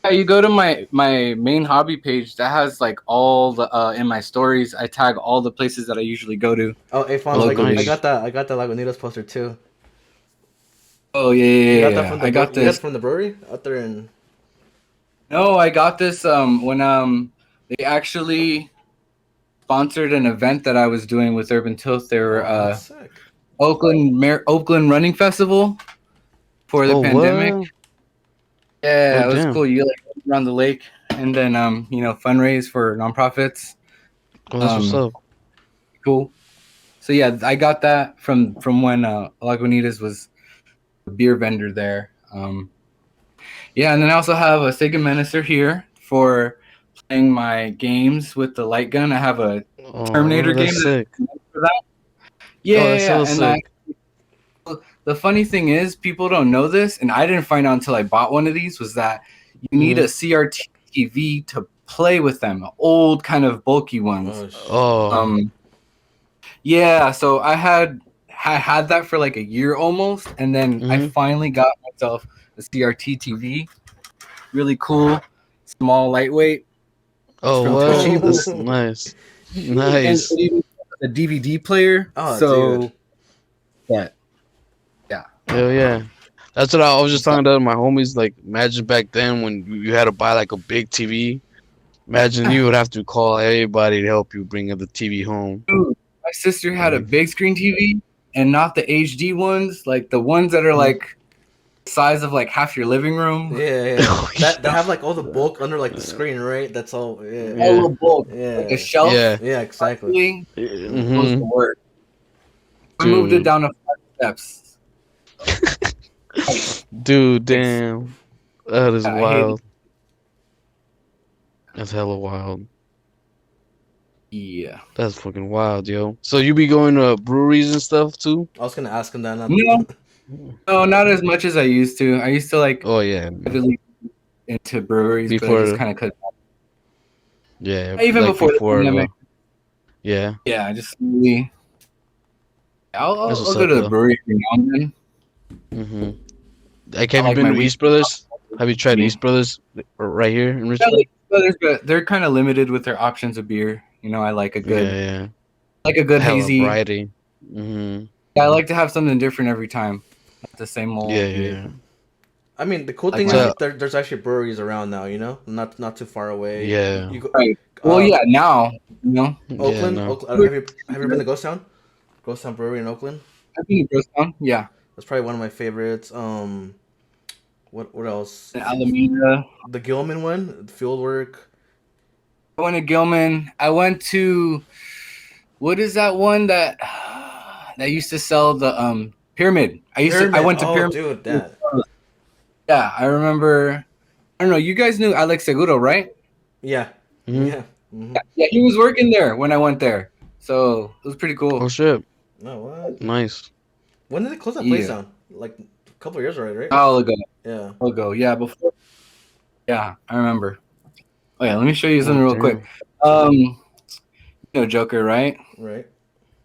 yeah, you go to my main hobby page that has like all the in my stories. I tag all the places that I usually go to. Oh, hey, Fonz, Oh, I nice. got that Lagunitas poster too. Oh yeah, You got that yeah. from the I got you got it this. from the brewery out there in. No, I got this when they actually sponsored an event that I was doing with Urban Tilth. They were Oh, that's sick. Oakland Running Festival for the Oh, pandemic. what? Yeah, Oh, it was damn. cool. You like around the lake and then fundraise for nonprofits. Oh, that's what's up. Cool. So yeah, I got that from when Lagunitas was a beer vendor there. Yeah, and then I also have a Sega Menacer here for playing my games with the light gun. I have a Oh, Terminator that's game sick. for that. Yeah, that's so and sick. the funny thing is, people don't know this, and I didn't find out until I bought one of these. Was that you need a CRT TV to play with them, old kind of bulky ones. Oh, shit. Oh, Yeah, so I had that for like a year almost, and then I Mhm. finally got myself a CRT TV. Really cool, small, lightweight. oh, from what? Toshiba. That's nice. Nice. And it even has a DVD player. Oh, so dude. yeah, Hell yeah. That's what I was just talking to my homies. Like, imagine back then when you had to buy like a big TV. Imagine you would have to call everybody to help you bring the TV home. my sister had a big screen TV, and not the HD ones, like the ones that are like size of like half your living room. Yeah. Oh, That yeah. have like all the bulk under like the screen, right? That's all. Yeah. A little bulk, like Yeah. a shelf. Yeah. Yeah. Exactly. Actually, goes to Mm-hmm. work. I moved it Dude. down to 5 steps. Dude, Like, damn. That is I hate it. wild. That's hella wild. Yeah. That's fucking wild, yo. So you be going to breweries and stuff too? I was gonna ask him that. Now. No, not as much as I used to. I used to like Oh yeah. heavily into breweries, but I just Before, kind of cut. yeah, Even like before the before, pandemic. yeah. Yeah, I just really. That's I'll what's go up to the though. brewery every now and then. Mm-hmm. Like, I have you like been my to weed. East Brothers? Have you tried Yeah, East Brothers right here in I Richmond? like Brothers, but they're kind of limited with their options of beer. You know, I Yeah, yeah. like a good Hella hazy. variety. Mm-hmm. Yeah, I like to have something different every time. Not the same Yeah, old yeah, shit. yeah. I mean, the cool Like thing my is So, like there's actually breweries around now. You know, not too far away. yeah, You go. right. Well, Uh, yeah. Now, you know, yeah, Oakland. no. Oakland. Have you been to Ghost Town? Ghost Town Brewery in Oakland. I've been to Town. Yeah, That's probably one of my favorites. What else? in Alameda. The Gilman one, Fieldwork. I went to Gilman. I went to what is that one that that used to sell the Pyramid. I Pyramid. went to Oh, Pyramid. dude, that. Yeah, I remember. I don't know. You guys knew Alex Seguro, right? Yeah. Mm-hmm. Yeah. Mm-hmm. Yeah, he was working there when I went there, so it was pretty Oh cool. shit, No, what? nice. When did they close that place Yeah, down? Like a couple of years already, right? I'll go. Yeah. I'll go. Yeah, before. Yeah, I remember. Oh yeah, let me show you Oh something real quick. damn. You know Joker, right? Right.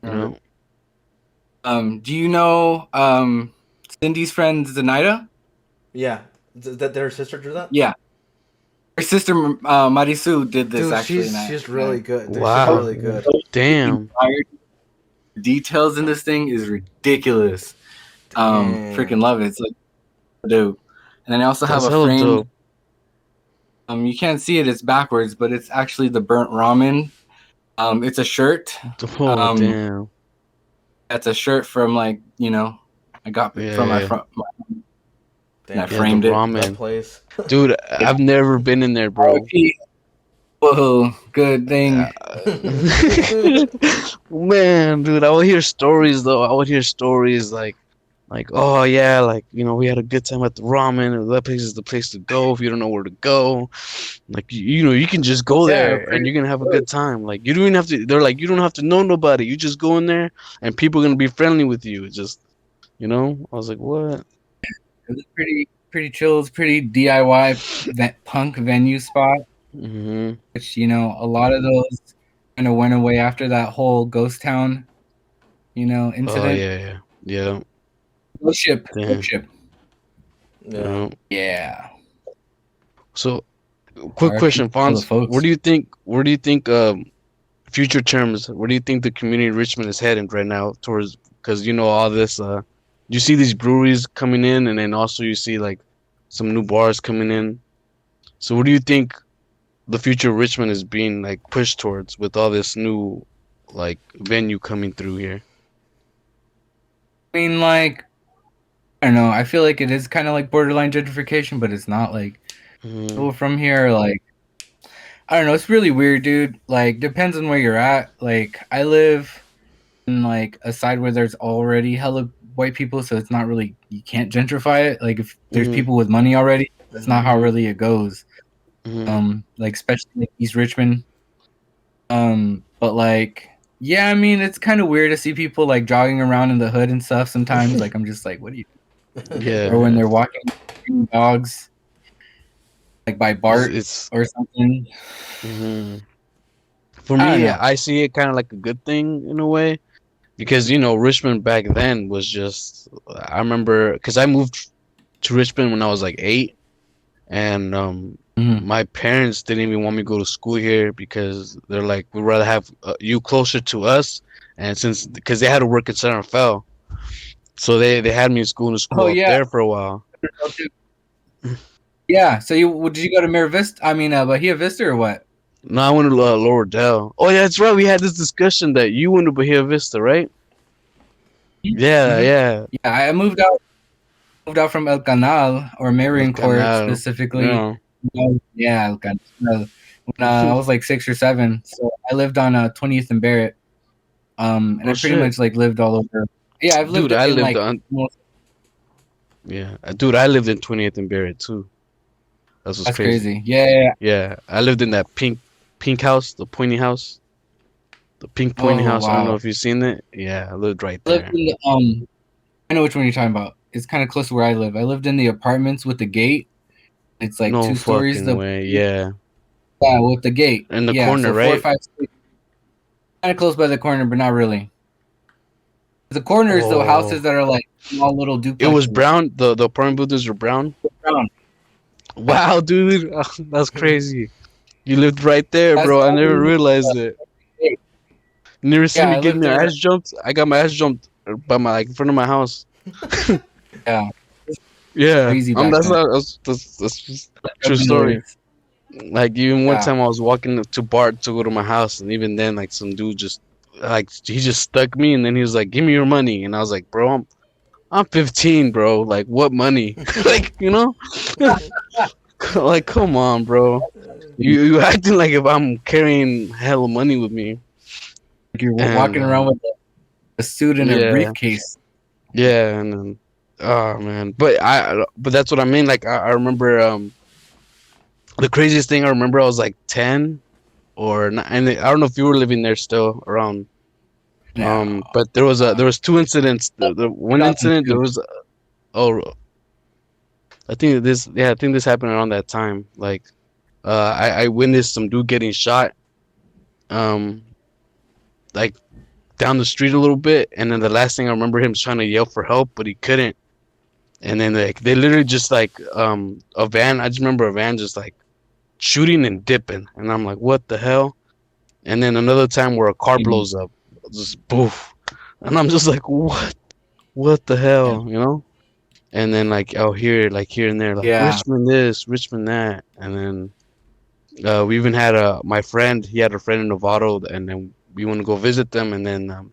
No. Do you know Cindy's friend Zenaida? Yeah. That their sister drew that. Yeah, her sister Marisu did this Dude, actually. she's really good. Dude, she's Wow. really good. Damn. Details in this thing is ridiculous. Damn. Freaking love it. It's like, dude. And then I also have That's a hella framed. dope. You can't see it. It's backwards, but it's actually the burnt ramen. It's a shirt. Oh damn. That's a shirt from like I got Yeah, from my yeah. front. And I Damn. framed the it. That ramen. place. Dude, I've never been in there, bro. Whoa, good thing. Man, dude, I would hear stories though. I would hear stories like, oh yeah, like we had a good time at the ramen. Or that place is the place to go if you don't know where to go. Like you can just go Yeah, there and you're gonna have a good time. Like you don't even have to. They're like you don't have to know nobody. You just go in there and people are gonna be friendly with you. It's just, I was like, what? It was pretty chill. It's pretty DIY punk venue spot. Hmm. Which a lot of those kind of went away after that whole ghost town, Oh incident. yeah. Ghost ship. Damn. Yeah. Yeah. So, quick RIP question, to all the Fonz. folks. Where do you think future terms? Where do you think the community of Richmond is heading right now towards? Because all this. You see these breweries coming in, and then also you see like some new bars coming in. So, what do you think the future of Richmond is being like pushed towards with all this new like venue coming through here? I mean, like, I don't know. I feel like it is kind of like borderline gentrification, but it's not like Mhm. people from here are like, I don't know. It's really weird, dude. Like, depends on where you're at. Like, I live in like a side where there's already hella white people, so it's not really, you can't gentrify it. Like, if there's Mhm. people with money already, that's not how really it goes. Mhm. Like especially like East Richmond. But like, yeah, I mean, it's kind of weird to see people like jogging around in the hood and stuff. Sometimes, like, I'm just like, what are you? Yeah. Or when they're walking dogs, like by Bart It's or something. mhm. For I don't me, know. I see it kind of like a good thing in a way. Because Richmond back then was just, I remember because I moved to Richmond when I was like 8, and Mhm. my parents didn't even want me to go to school here because they're like, we'd rather have you closer to us, and because they had to work at Center Fell, so they had me in school Oh up yeah, there for a while. yeah. So did you go to Mira Vista? I mean, Bahia Vista or what? No, I went to Lower Dell. Oh yeah, that's right. We had this discussion that you went to Bahia Vista, right? Yeah, Mhm. yeah. Yeah, I moved out. moved out from El Canal or El Marion Court Canal. specifically. Yeah. Yeah, El Canal. When I was like 6 or 7, so I lived on 20th and Barrett. And Oh I pretty shit, much like lived all over. Yeah, I've lived dude, I in lived like on. almost, Yeah, dude, I lived in 20th and Barrett too. That's what's that's crazy. crazy. Yeah. Yeah, I lived in that pink house, the pointy house, the pink pointy Oh house. I don't know wow. if you've seen it. Yeah, I lived right I lived there. in the. I know which one you're talking about. It's kind of close to where I live. I lived in the apartments with the gate. It's like No 2 stories. fucking The way. Yeah, Yeah, with the gate. in the Yeah, corner, so four or right? five, kind of close by the corner, but not really. The corners, though, houses Oh, that are like small little it was duplexes. brown. The apartment buildings were brown. Brown. Wow, dude, that's crazy. You lived right there, That's bro. I the never only realized it. gate. You never see Yeah, me I getting lived my there. ass jumped. I got my ass jumped by my like in front of my house. Yeah, Yeah, crazy back that's then. not that's just true Drug story. dealers. Like even one Yeah, time I was walking to Bart to go to my house, and even then, like some dude just like he just stuck me, and then he was like, "Give me your money," and I was like, "Bro, I'm 15, bro. Like what money? Like like come on, bro. You acting like if I'm carrying hella money with me, like you're and walking around with a suit and a yeah, briefcase. yeah, and then oh man, but that's what I mean. Like I remember the craziest thing I remember I was like 10 or not, and I don't know if you were living there still around. No, But there was two incidents. The one incident there 2002. was oh I think this happened around that time. Like I witnessed some dude getting shot um like down the street a little bit, and then the last thing I remember him trying to yell for help, but he couldn't. And then like they literally just like a van. I just remember a van just like shooting and dipping, and I'm like, what the hell? And then another time where a car blows up, just poof, and I'm just like, what the Yeah, hell, you know? And then like I'll hear like here and there like yeah. Richmond this, Richmond that, and then we even had my friend. He had a friend in Novato, and then we want to go visit them, and then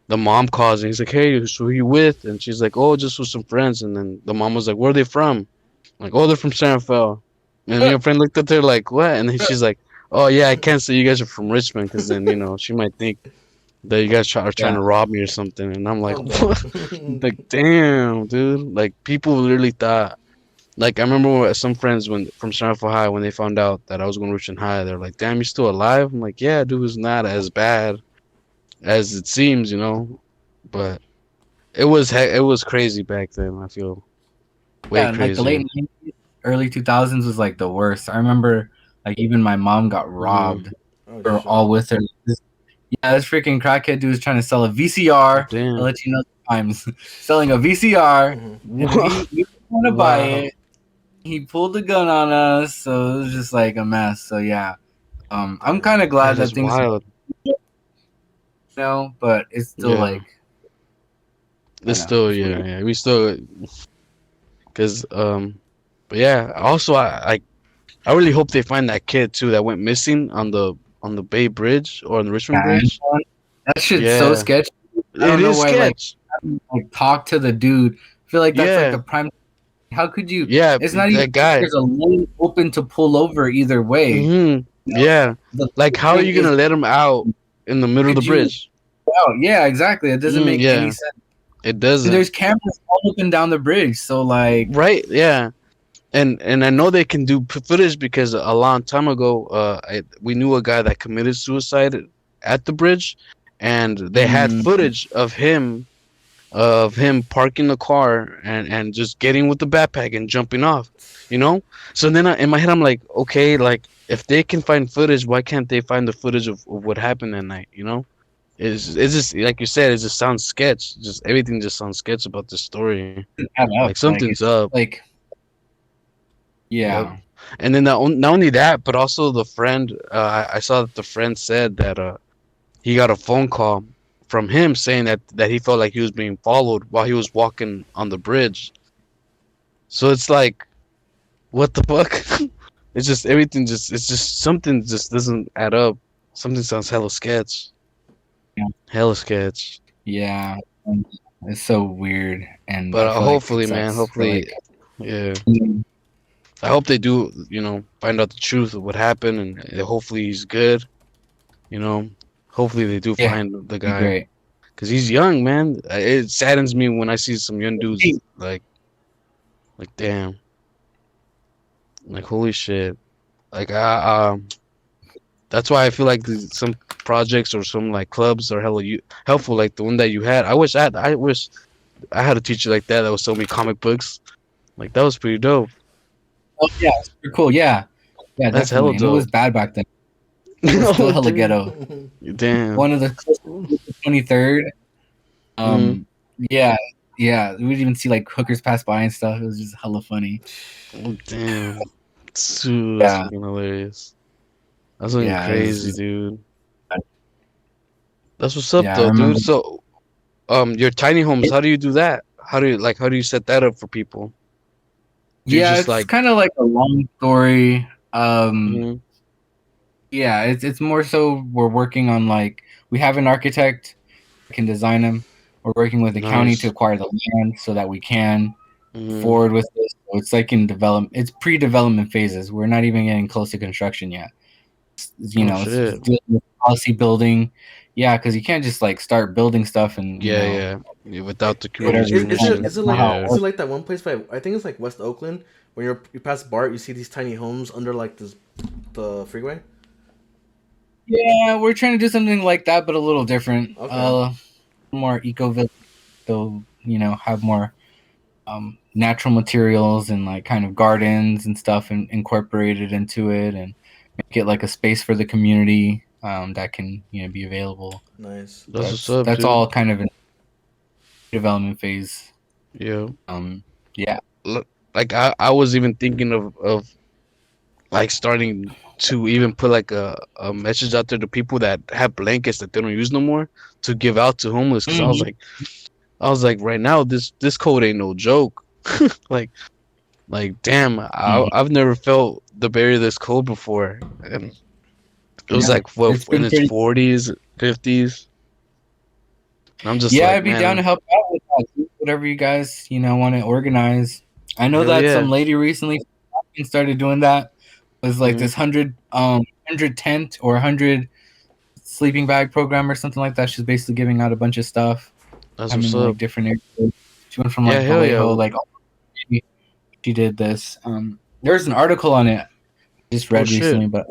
the mom calls and he's like, "Hey, who you with?" And she's like, "Oh, just with some friends." And then the mom was like, "Where are they from?" I'm like, "Oh, they're from San Rafael." And me and friend looked at her like, "What?" And then she's like, "Oh yeah, I can't say you guys are from Richmond because then she might think that you guys are trying Yeah. to rob me or something." And I'm like, Oh "What?" no. Like, damn, dude. Like people literally thought. Like I remember some friends when from Stratford High when they found out that I was going to Richmond High, they're like, "Damn, you still alive?" I'm like, "Yeah, dude, it's not as bad as it seems, you know." But it was crazy back then. I feel way Yeah, like the late crazier. 90s, early 2000s was like the worst. I remember like even my mom got Mm, robbed. Oh We were shit. all with her. This freaking crackhead dude was trying to sell a VCR. I'll damn. let you know the times. Selling a VCR, Mhm. and we didn't want to buy Wow. it. He pulled the gun on us, so it was just like a mess. So yeah, I'm Damn. kind of glad That that is things, wild. but it's still Yeah. like, I It's know, still it's yeah, weird. yeah. We still cuz but yeah, also I really hope they find that kid too that went missing on the Bay Bridge or on the Richmond Man, Bridge. that shit's so Yeah. sketchy. I It don't know is why, sketch. like talk to the dude. I feel like that's like Yeah. the prime. How could you? Yeah, It's not even that like guy. there's a lane open to pull over either way. Mhm. You know, Yeah. the Like how are thing you is, going to let him out in the middle of the could you? bridge? Oh, yeah, exactly. It doesn't make any Yeah. sense. It And doesn't. there's cameras all up and down the bridge, so like, Right? Yeah. And I know they can do footage because a long time ago, we knew a guy that committed suicide at the bridge, and they had mm, footage of him parking the car and just getting with the backpack and jumping off, you know. So then in my head, I'm like, okay, like if they can find footage, why can't they find the footage of what happened that night? You know, it's just like you said, it just sounds sketch. Just everything just sounds sketch about the story. add Like up. Like something's it's up. like, Yep. yeah, And then not only that, but also the friend. I saw that the friend said that he got a phone call from him saying that he felt like he was being followed while he was walking on the bridge. So it's like, what the fuck? It's just everything. It's just something just doesn't add up. Something sounds hella sketch. yeah, Hella sketch. yeah. It's so weird, and But I feel like it hopefully, man, sucks for hopefully, like. yeah. I hope they do, find out the truth of what happened, and hopefully he's good. You know, hopefully they do Yeah, find the be guy great. because he's young, man. It saddens me when I see some young dudes like damn, like holy shit. Like that's why I feel like some projects or some like clubs are helpful, like the one that you had. I wish I had a teacher like that was showing me comic books. Like that was pretty dope. Oh yeah, super cool. Yeah, yeah, That's hella definitely. And it was dope. bad back then. It was still Oh, hella dude. ghetto. Damn. One of the 23rd. Mm, Yeah, yeah. We'd even see like hookers pass by and stuff. It was just hella funny. oh, damn. Dude, that's Yeah, fucking hilarious. That's fucking yeah. It was crazy, just, dude. That's what's up yeah, I though, dude. remember. So, your tiny homes, how do you do that? How do you set that up for people? Do you Yeah, just it's like kind of like a long story. mhm, Yeah, it's more so we're working on like we have an architect that can design them. We're working with the county to nice. acquire the land so that we can Mhm. forward with this. So it's like in develop. It's pre-development phases. We're not even getting close to construction yet. Oh It's shit. dealing with policy building. Yeah, because you can't just like start building stuff and Yeah, yeah. Yeah, without the whatever community's you want. That's not how it permission. is it works. like that one place by I think it's like West Oakland when you pass Bart you see these tiny homes under like the freeway. Yeah, we're trying to do something like that, but a little different. Okay, More eco. They'll have more natural materials and like kind of gardens and stuff and incorporated into it and make it like a space for the community that can be available. nice. That's what's That's up, that's dude. all kind of in development phase. Yeah. Um, yeah. Look, like I was even thinking of like starting to even put like a message out there to people that have blankets that they don't use no more to give out to homeless because Mhm. I was like right now this code ain't no joke. like like damn, Mhm. I've never felt the barrier this cold before, and it was Yeah, like what it's in been its pretty. 40s 50s. I'm just Yeah, like I'd be down to man, help out with that. Whatever you guys want to organize. I know hell that yeah. some lady recently started doing that. It was like Hmm. this 100 tent or 100 sleeping bag program or something like that. She's basically giving out a bunch of stuff. That's I'm what's in up. like different areas. She went from Yeah, like hell Vallejo, yeah. like she did this. There's an article on it I just Oh read shit, recently, but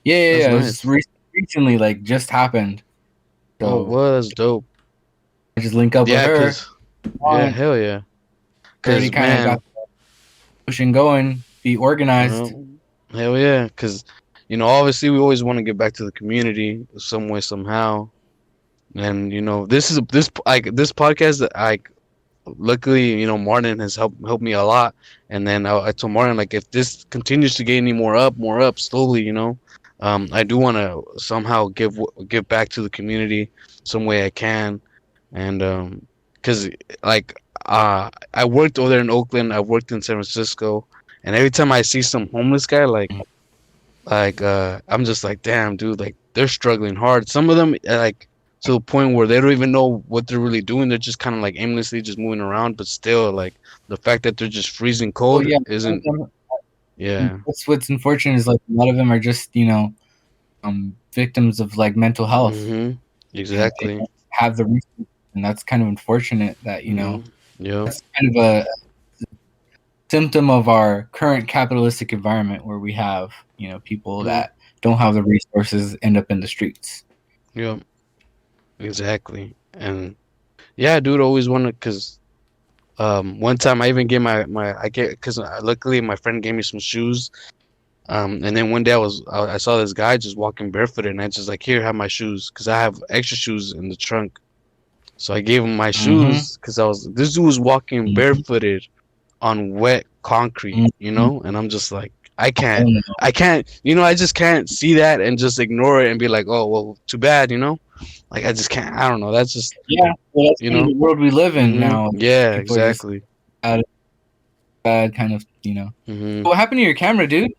yeah. that's It was nice. recently, like just happened. Oh, So was dope. I just link up with Yeah, her. cause yeah, On hell yeah. already Cause kind of got man, the pushing going, be organized. hell yeah. Cause obviously we always want to get back to the community some way somehow. And this podcast that luckily Martin has helped me a lot. And then I told Martin like if this continues to get any more up slowly, I do want to somehow give back to the community some way I can. And cause like I worked over there in Oakland, I worked in San Francisco, and every time I see some homeless guy I'm just like damn dude, like they're struggling hard. Some of them like to the point where they don't even know what they're really doing. They're just kind of like aimlessly just moving around, but still like the fact that they're just freezing Oh cold yeah, isn't. Yeah. that's what's unfortunate is like a lot of them are just victims of like mental health, Mhm. and they Exactly. don't have the resources, and that's kind of unfortunate that Mhm. Yep. that's kind of a symptom of our current capitalistic environment where we have people Mhm. that don't have the resources end up in the streets. Yep. Exactly. And yeah, dude, always wanted because one time I even gave I get because luckily my friend gave me some shoes. And then one day I saw this guy just walking barefooted, and I just like here have my shoes because I have extra shoes in the trunk. So I gave him my Mm-hmm. shoes because this dude was walking Mm-hmm. barefooted on wet concrete, Mm-hmm. and I'm just like Oh no. I can't, I just can't see that and just ignore it and be like, oh well, too bad, like I just can't. I don't know. That's just Yeah, well, that's you kind of know. the world we live in now. Yeah, People are just exactly. bad kind of. Hmm. What happened to your camera, dude?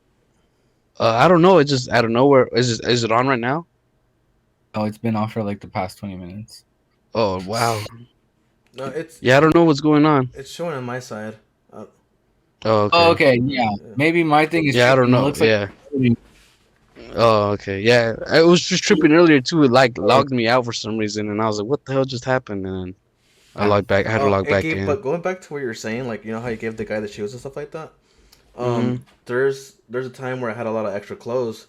I don't know. It just out of nowhere. Is it on right now? Oh, it's been off for like the past 20 minutes. Oh wow. No, Yeah, I don't know what's going on. it's showing on my side. Uh, Oh, okay. Oh, okay, yeah. Maybe my thing is Yeah, I don't tripping. It know. looks like Yeah. Oh, okay. Yeah, I was just tripping earlier too. It like logged me out for some reason, and I was like, "What the hell just happened?" And then I logged back. I had to oh, log it back gave. in. But going back to what you were saying, like you know how you gave the guy the shoes and stuff like that. Hmm. There's a time where I had a lot of extra clothes,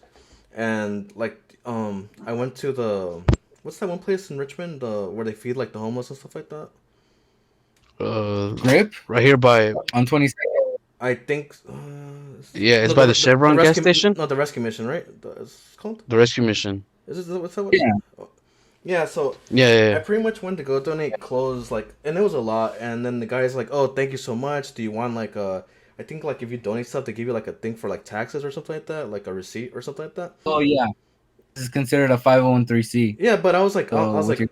and like I went to the what's that one place in Richmond, where they feed like the homeless and stuff like that. grip Right here by on 22nd. I think yeah, it's no by the the Chevron gas rescue station, no the rescue mission, right? It's called. the rescue mission. Is it what's that? Yeah. Oh, yeah, so Yeah, yeah, I yeah. pretty much went to go donate clothes, like, and it was a lot. And then the guy's like, "Oh, thank you so much. Do you want like a? I think like if you donate stuff, they give you like a thing for like taxes or something like that, like a receipt or something like that." Oh yeah, this is considered a 501c. Yeah, but I was like, I So was with like, your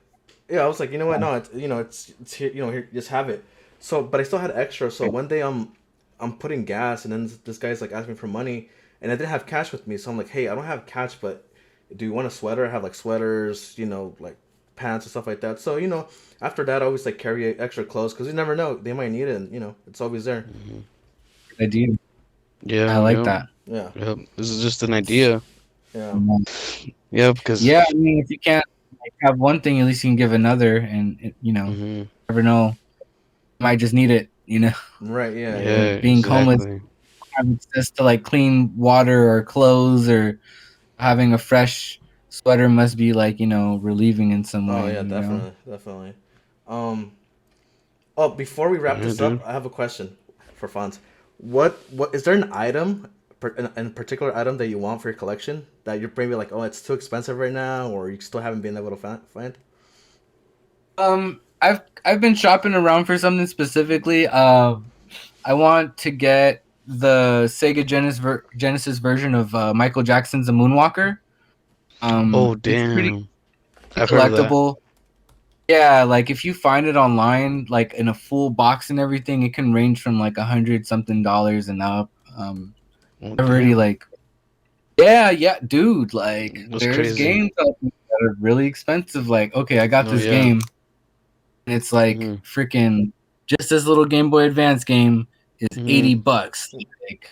yeah, I was like, you know what? No, it's here, here, just have it. So, but I still had extra. So one day I'm putting gas, and then this guy's like asking me for money, and I didn't have cash with me. So I'm like, hey, I don't have cash, but do you want a sweater? I have like sweaters, like pants and stuff like that. So after that, I always like carry extra clothes because you never know, they might need it, and it's always there. Hmm. idea. I Yeah, like yep, that. Yeah, yep. This is just an idea. yeah, Yeah, because Yeah, I mean, if you can't like, have one thing, at least you can give another, and hmm, never know, you might just need it. right, yeah, yeah, yeah, Being homeless, exactly. having access to like clean water or clothes, or having a fresh sweater must be like relieving in some oh way. yeah, definitely, definitely. Um, Oh, before we wrap Yeah, this dude. up, I have a question for Fonz. What is there an item, an particular item that you want for your collection that you're maybe like, oh, it's too expensive right now, or you still haven't been able to find? I've been shopping around for something specifically. I want to get the Sega Genesis version of Michael Jackson's The Moonwalker. Oh, It's pretty damn. I've heard of that. collectible. Yeah, like if you find it online, like in a full box and everything, it can range from like $100 something and up. Oh, I've already damn. like, yeah, dude. Like, That's there's crazy. games out there that are really expensive. Like, okay, I got Oh, this yeah. game. And it's like Hmm. freaking just this little Game Boy Advance game is Hmm. $80. Like,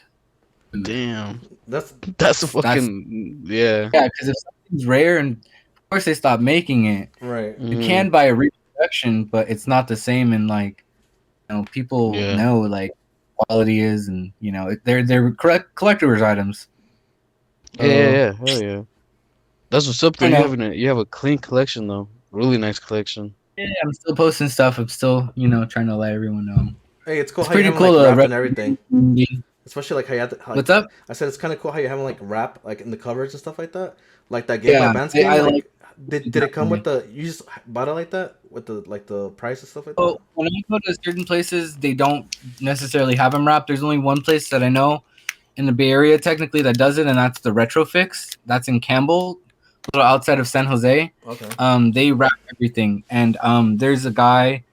dude, Damn. That's That's a that's fucking yeah. yeah. Because if something's rare, and of course they stop making it, right. you Hmm. can buy a reproduction, but it's not the same. And like, people Yeah. know like quality is, and they're correct collector's items. Yeah, yeah, So yeah. Hell yeah. That's what's up though. I know. You have a clean collection though. Really nice collection. Yeah, I'm still posting stuff. I'm still trying to let everyone know. Hey, it's cool It's how you pretty haven't cool like to wrapped rep and everything. the community. Especially like how you had to, What's like up? I said, it's kind of cool how you haven't like wrap like in the covers and stuff like that. Like that Game Boy Yeah, Advance I game. like Like, did it come with definitely. the? You just bought it like that with the price and stuff like that? So when I go to certain places, they don't necessarily have them wrapped. There's only one place that I know in the Bay Area technically that does it, and that's the Retro Fix. That's in Campbell, a little outside of San Jose. Okay. They wrap everything, and there's a guy.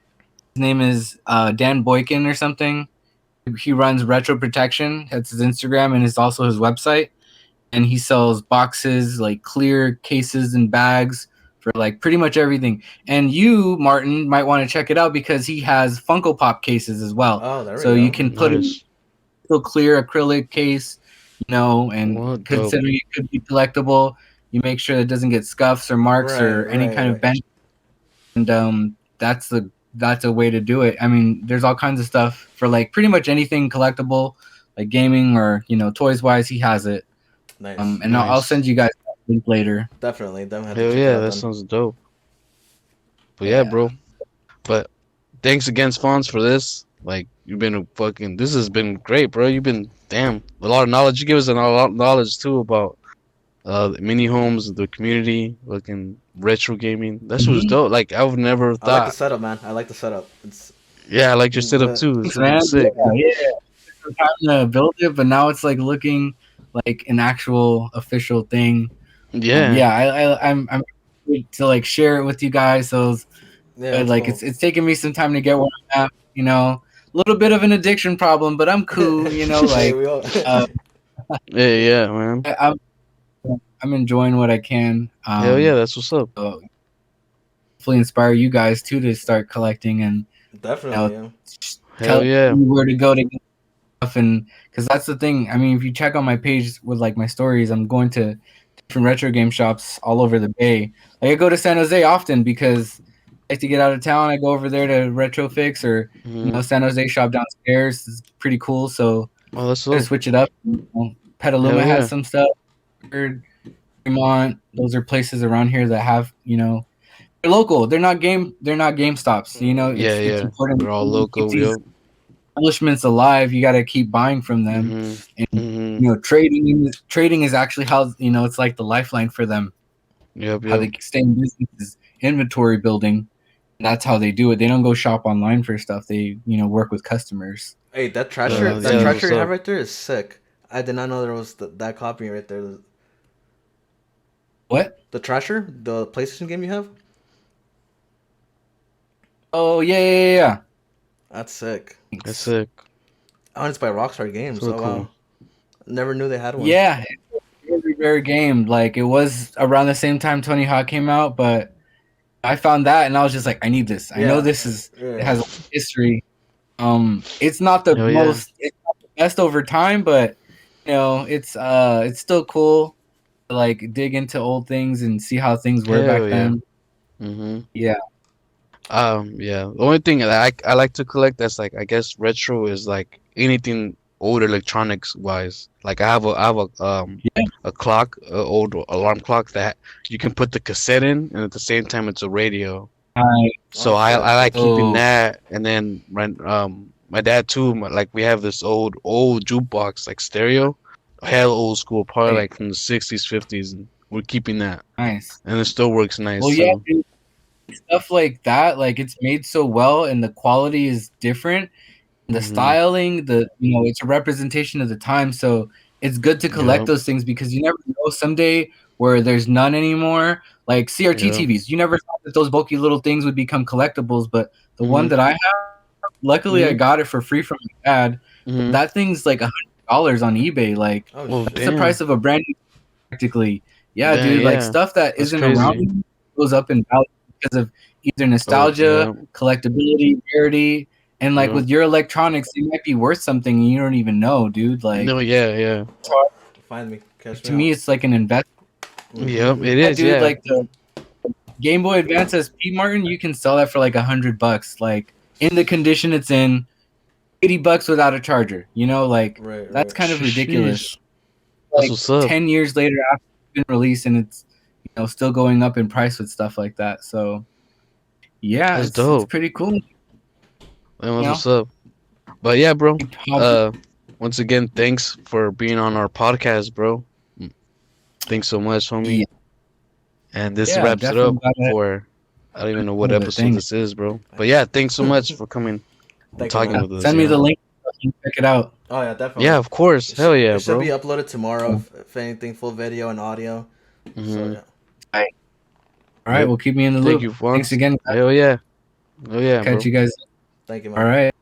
His name is Dan Boykin or something. He runs Retro Protection. That's his Instagram, and it's also his website. And he sells boxes, like clear cases and bags for like pretty much everything. And you, Martin, might want to check it out because he has Funko Pop cases as well. Oh, there we So you go. can put in Nice. still clear acrylic case, and What dope. considering it could be collectible, you make sure it doesn't get scuffs or marks Right, or any right, kind of right. bend. And that's a way to do it. I mean, there's all kinds of stuff for like pretty much anything collectible, like gaming or toys wise. He has it. Nice. And I'll Nice. send you guys a link later. Definitely have to Hell check it yeah, out that then. sounds dope. But yeah, Yeah. bro. But thanks again, Fonz, for this. Like you've been a fucking. This has been great, bro. You've been damn a lot of knowledge. You give us a lot of knowledge too about the mini homes, the community, fucking retro gaming. That's what's Mhm. dope. Like I would never I like the thought. setup, man. I like the setup. It's Yeah, I like your setup lit. too. It's Thanks, looking man. sick. Yeah. I'm trying to build it, but now it's like looking like an actual official thing. Yeah. Yeah, I'm excited to like share it with you guys. So Yeah, it's like cool. it's taking me some time to get where I'm at. A little bit of an addiction problem, but I'm cool. Hey, Like we all. uh, Yeah, yeah, man. I'm enjoying what I can. Hell yeah, that's what's up. So hopefully inspire you guys too to start collecting and Definitely, yeah. Hell Tell yeah. you where to go to get stuff, and because that's the thing. I mean, if you check on my page with like my stories, I'm going to different retro game shops all over the Bay. Like I go to San Jose often because I like to get out of town. I go over there to Retro Fix or Mm-hmm. San Jose shop downstairs. It's pretty cool. So Oh, that's I so. switch it up. Petaluma Hell has yeah. some stuff. Fremont. Those are places around here that have they're local. They're not game. They're not Game Stops. Yeah, It's yeah. important They're all to keep local. these Yep. establishments alive. You got to keep buying from them, Mm-hmm. and Mm-hmm. trading is actually how it's like the lifeline for them. Yep. How Yep. they stay in business is inventory building. That's how they do it. They don't go shop online for stuff. They work with customers. Hey, that So trasher, it's that Yeah. That's trasher what's you have up. right there is sick. I did not know there was that copy right there. what? The trasher, the PlayStation game you have, Oh yeah. that's sick. That's Thanks. sick. Oh, it's by Rockstar Games. So Oh cool. wow, never knew they had one. Yeah, it's a very rare game. Like it was around the same time Tony Hawk came out, but I found that and I was just like, I need this. I know Yeah, it yeah. has a history. It's not Hell yeah. it's not the best over time, but it's still cool to like dig into old things and see how things were Hell back yeah. then. Mm-hmm. Yeah. Yeah. The only thing that I like to collect that's like I guess retro is like anything old electronics wise. Like Yeah. a clock, a old alarm clock that you can put the cassette in, and at the same time it's a radio. I So Oh shit. I like keeping so that, and then my dad too. Like we have this old jukebox like stereo, hell old school, probably hey, like from the 60s, 50s, and we're keeping that, nice. and it still works nice Well, yeah, too. dude, stuff like that, like it's made so well and the quality is different. The Mm-hmm. styling, it's a representation of the time. So it's good to collect Yep. those things because you never know someday where there's none anymore. Like CRT Yep. TVs, you never thought that those bulky little things would become collectibles, but the one Mm-hmm. that I have, luckily I Mm-hmm. got it for free from my dad. Mm-hmm. That thing's like $100 on eBay. Like Oh Well, it's the shit. damn. price of a brand new practically. Yeah, Yeah, dude, like yeah. stuff that That's isn't around crazy. anymore goes up in value because of either Oh, nostalgia, yeah. collectability, rarity, and like Yep. with your electronics, it might be worth something and you don't even know, dude. No, Like yeah, yeah. Find me, catch me to me, out. it's like an investment. Yep, Mm-hmm. it Yeah, is, dude, yeah. like the Game Boy Advance SP Martin, you can sell that for like $100. Like in the condition it's in, $80 without a charger. Like Right, that's right. kind of ridiculous. Sheesh. That's Like what's up. 10 years later after it's been released and it's still going up in price with stuff like that. So yeah, That's it's dope. pretty cool. Man, You that's know, what's up. But yeah, bro. keep hobby- Uh, once again, thanks for being on our podcast, bro. Thanks so much, homie. yeah, And this yeah, wraps it definitely up got that for I don't even know what out of it. episode Thanks. this is, bro. But yeah, thanks so much for coming and Thank you, talking man. with us, Send you me the know? link. You can check it out. Oh yeah, definitely. Yeah, of course. Hell yeah, It should be bro. uploaded tomorrow, if anything, full video and audio. So Mm-hmm. yeah. All right, Yep. well, keep me in the Thank loop. you, Thanks Fonz. again. Hell yeah. Hell yeah, Catch bro. you guys. Thank you, All man. right.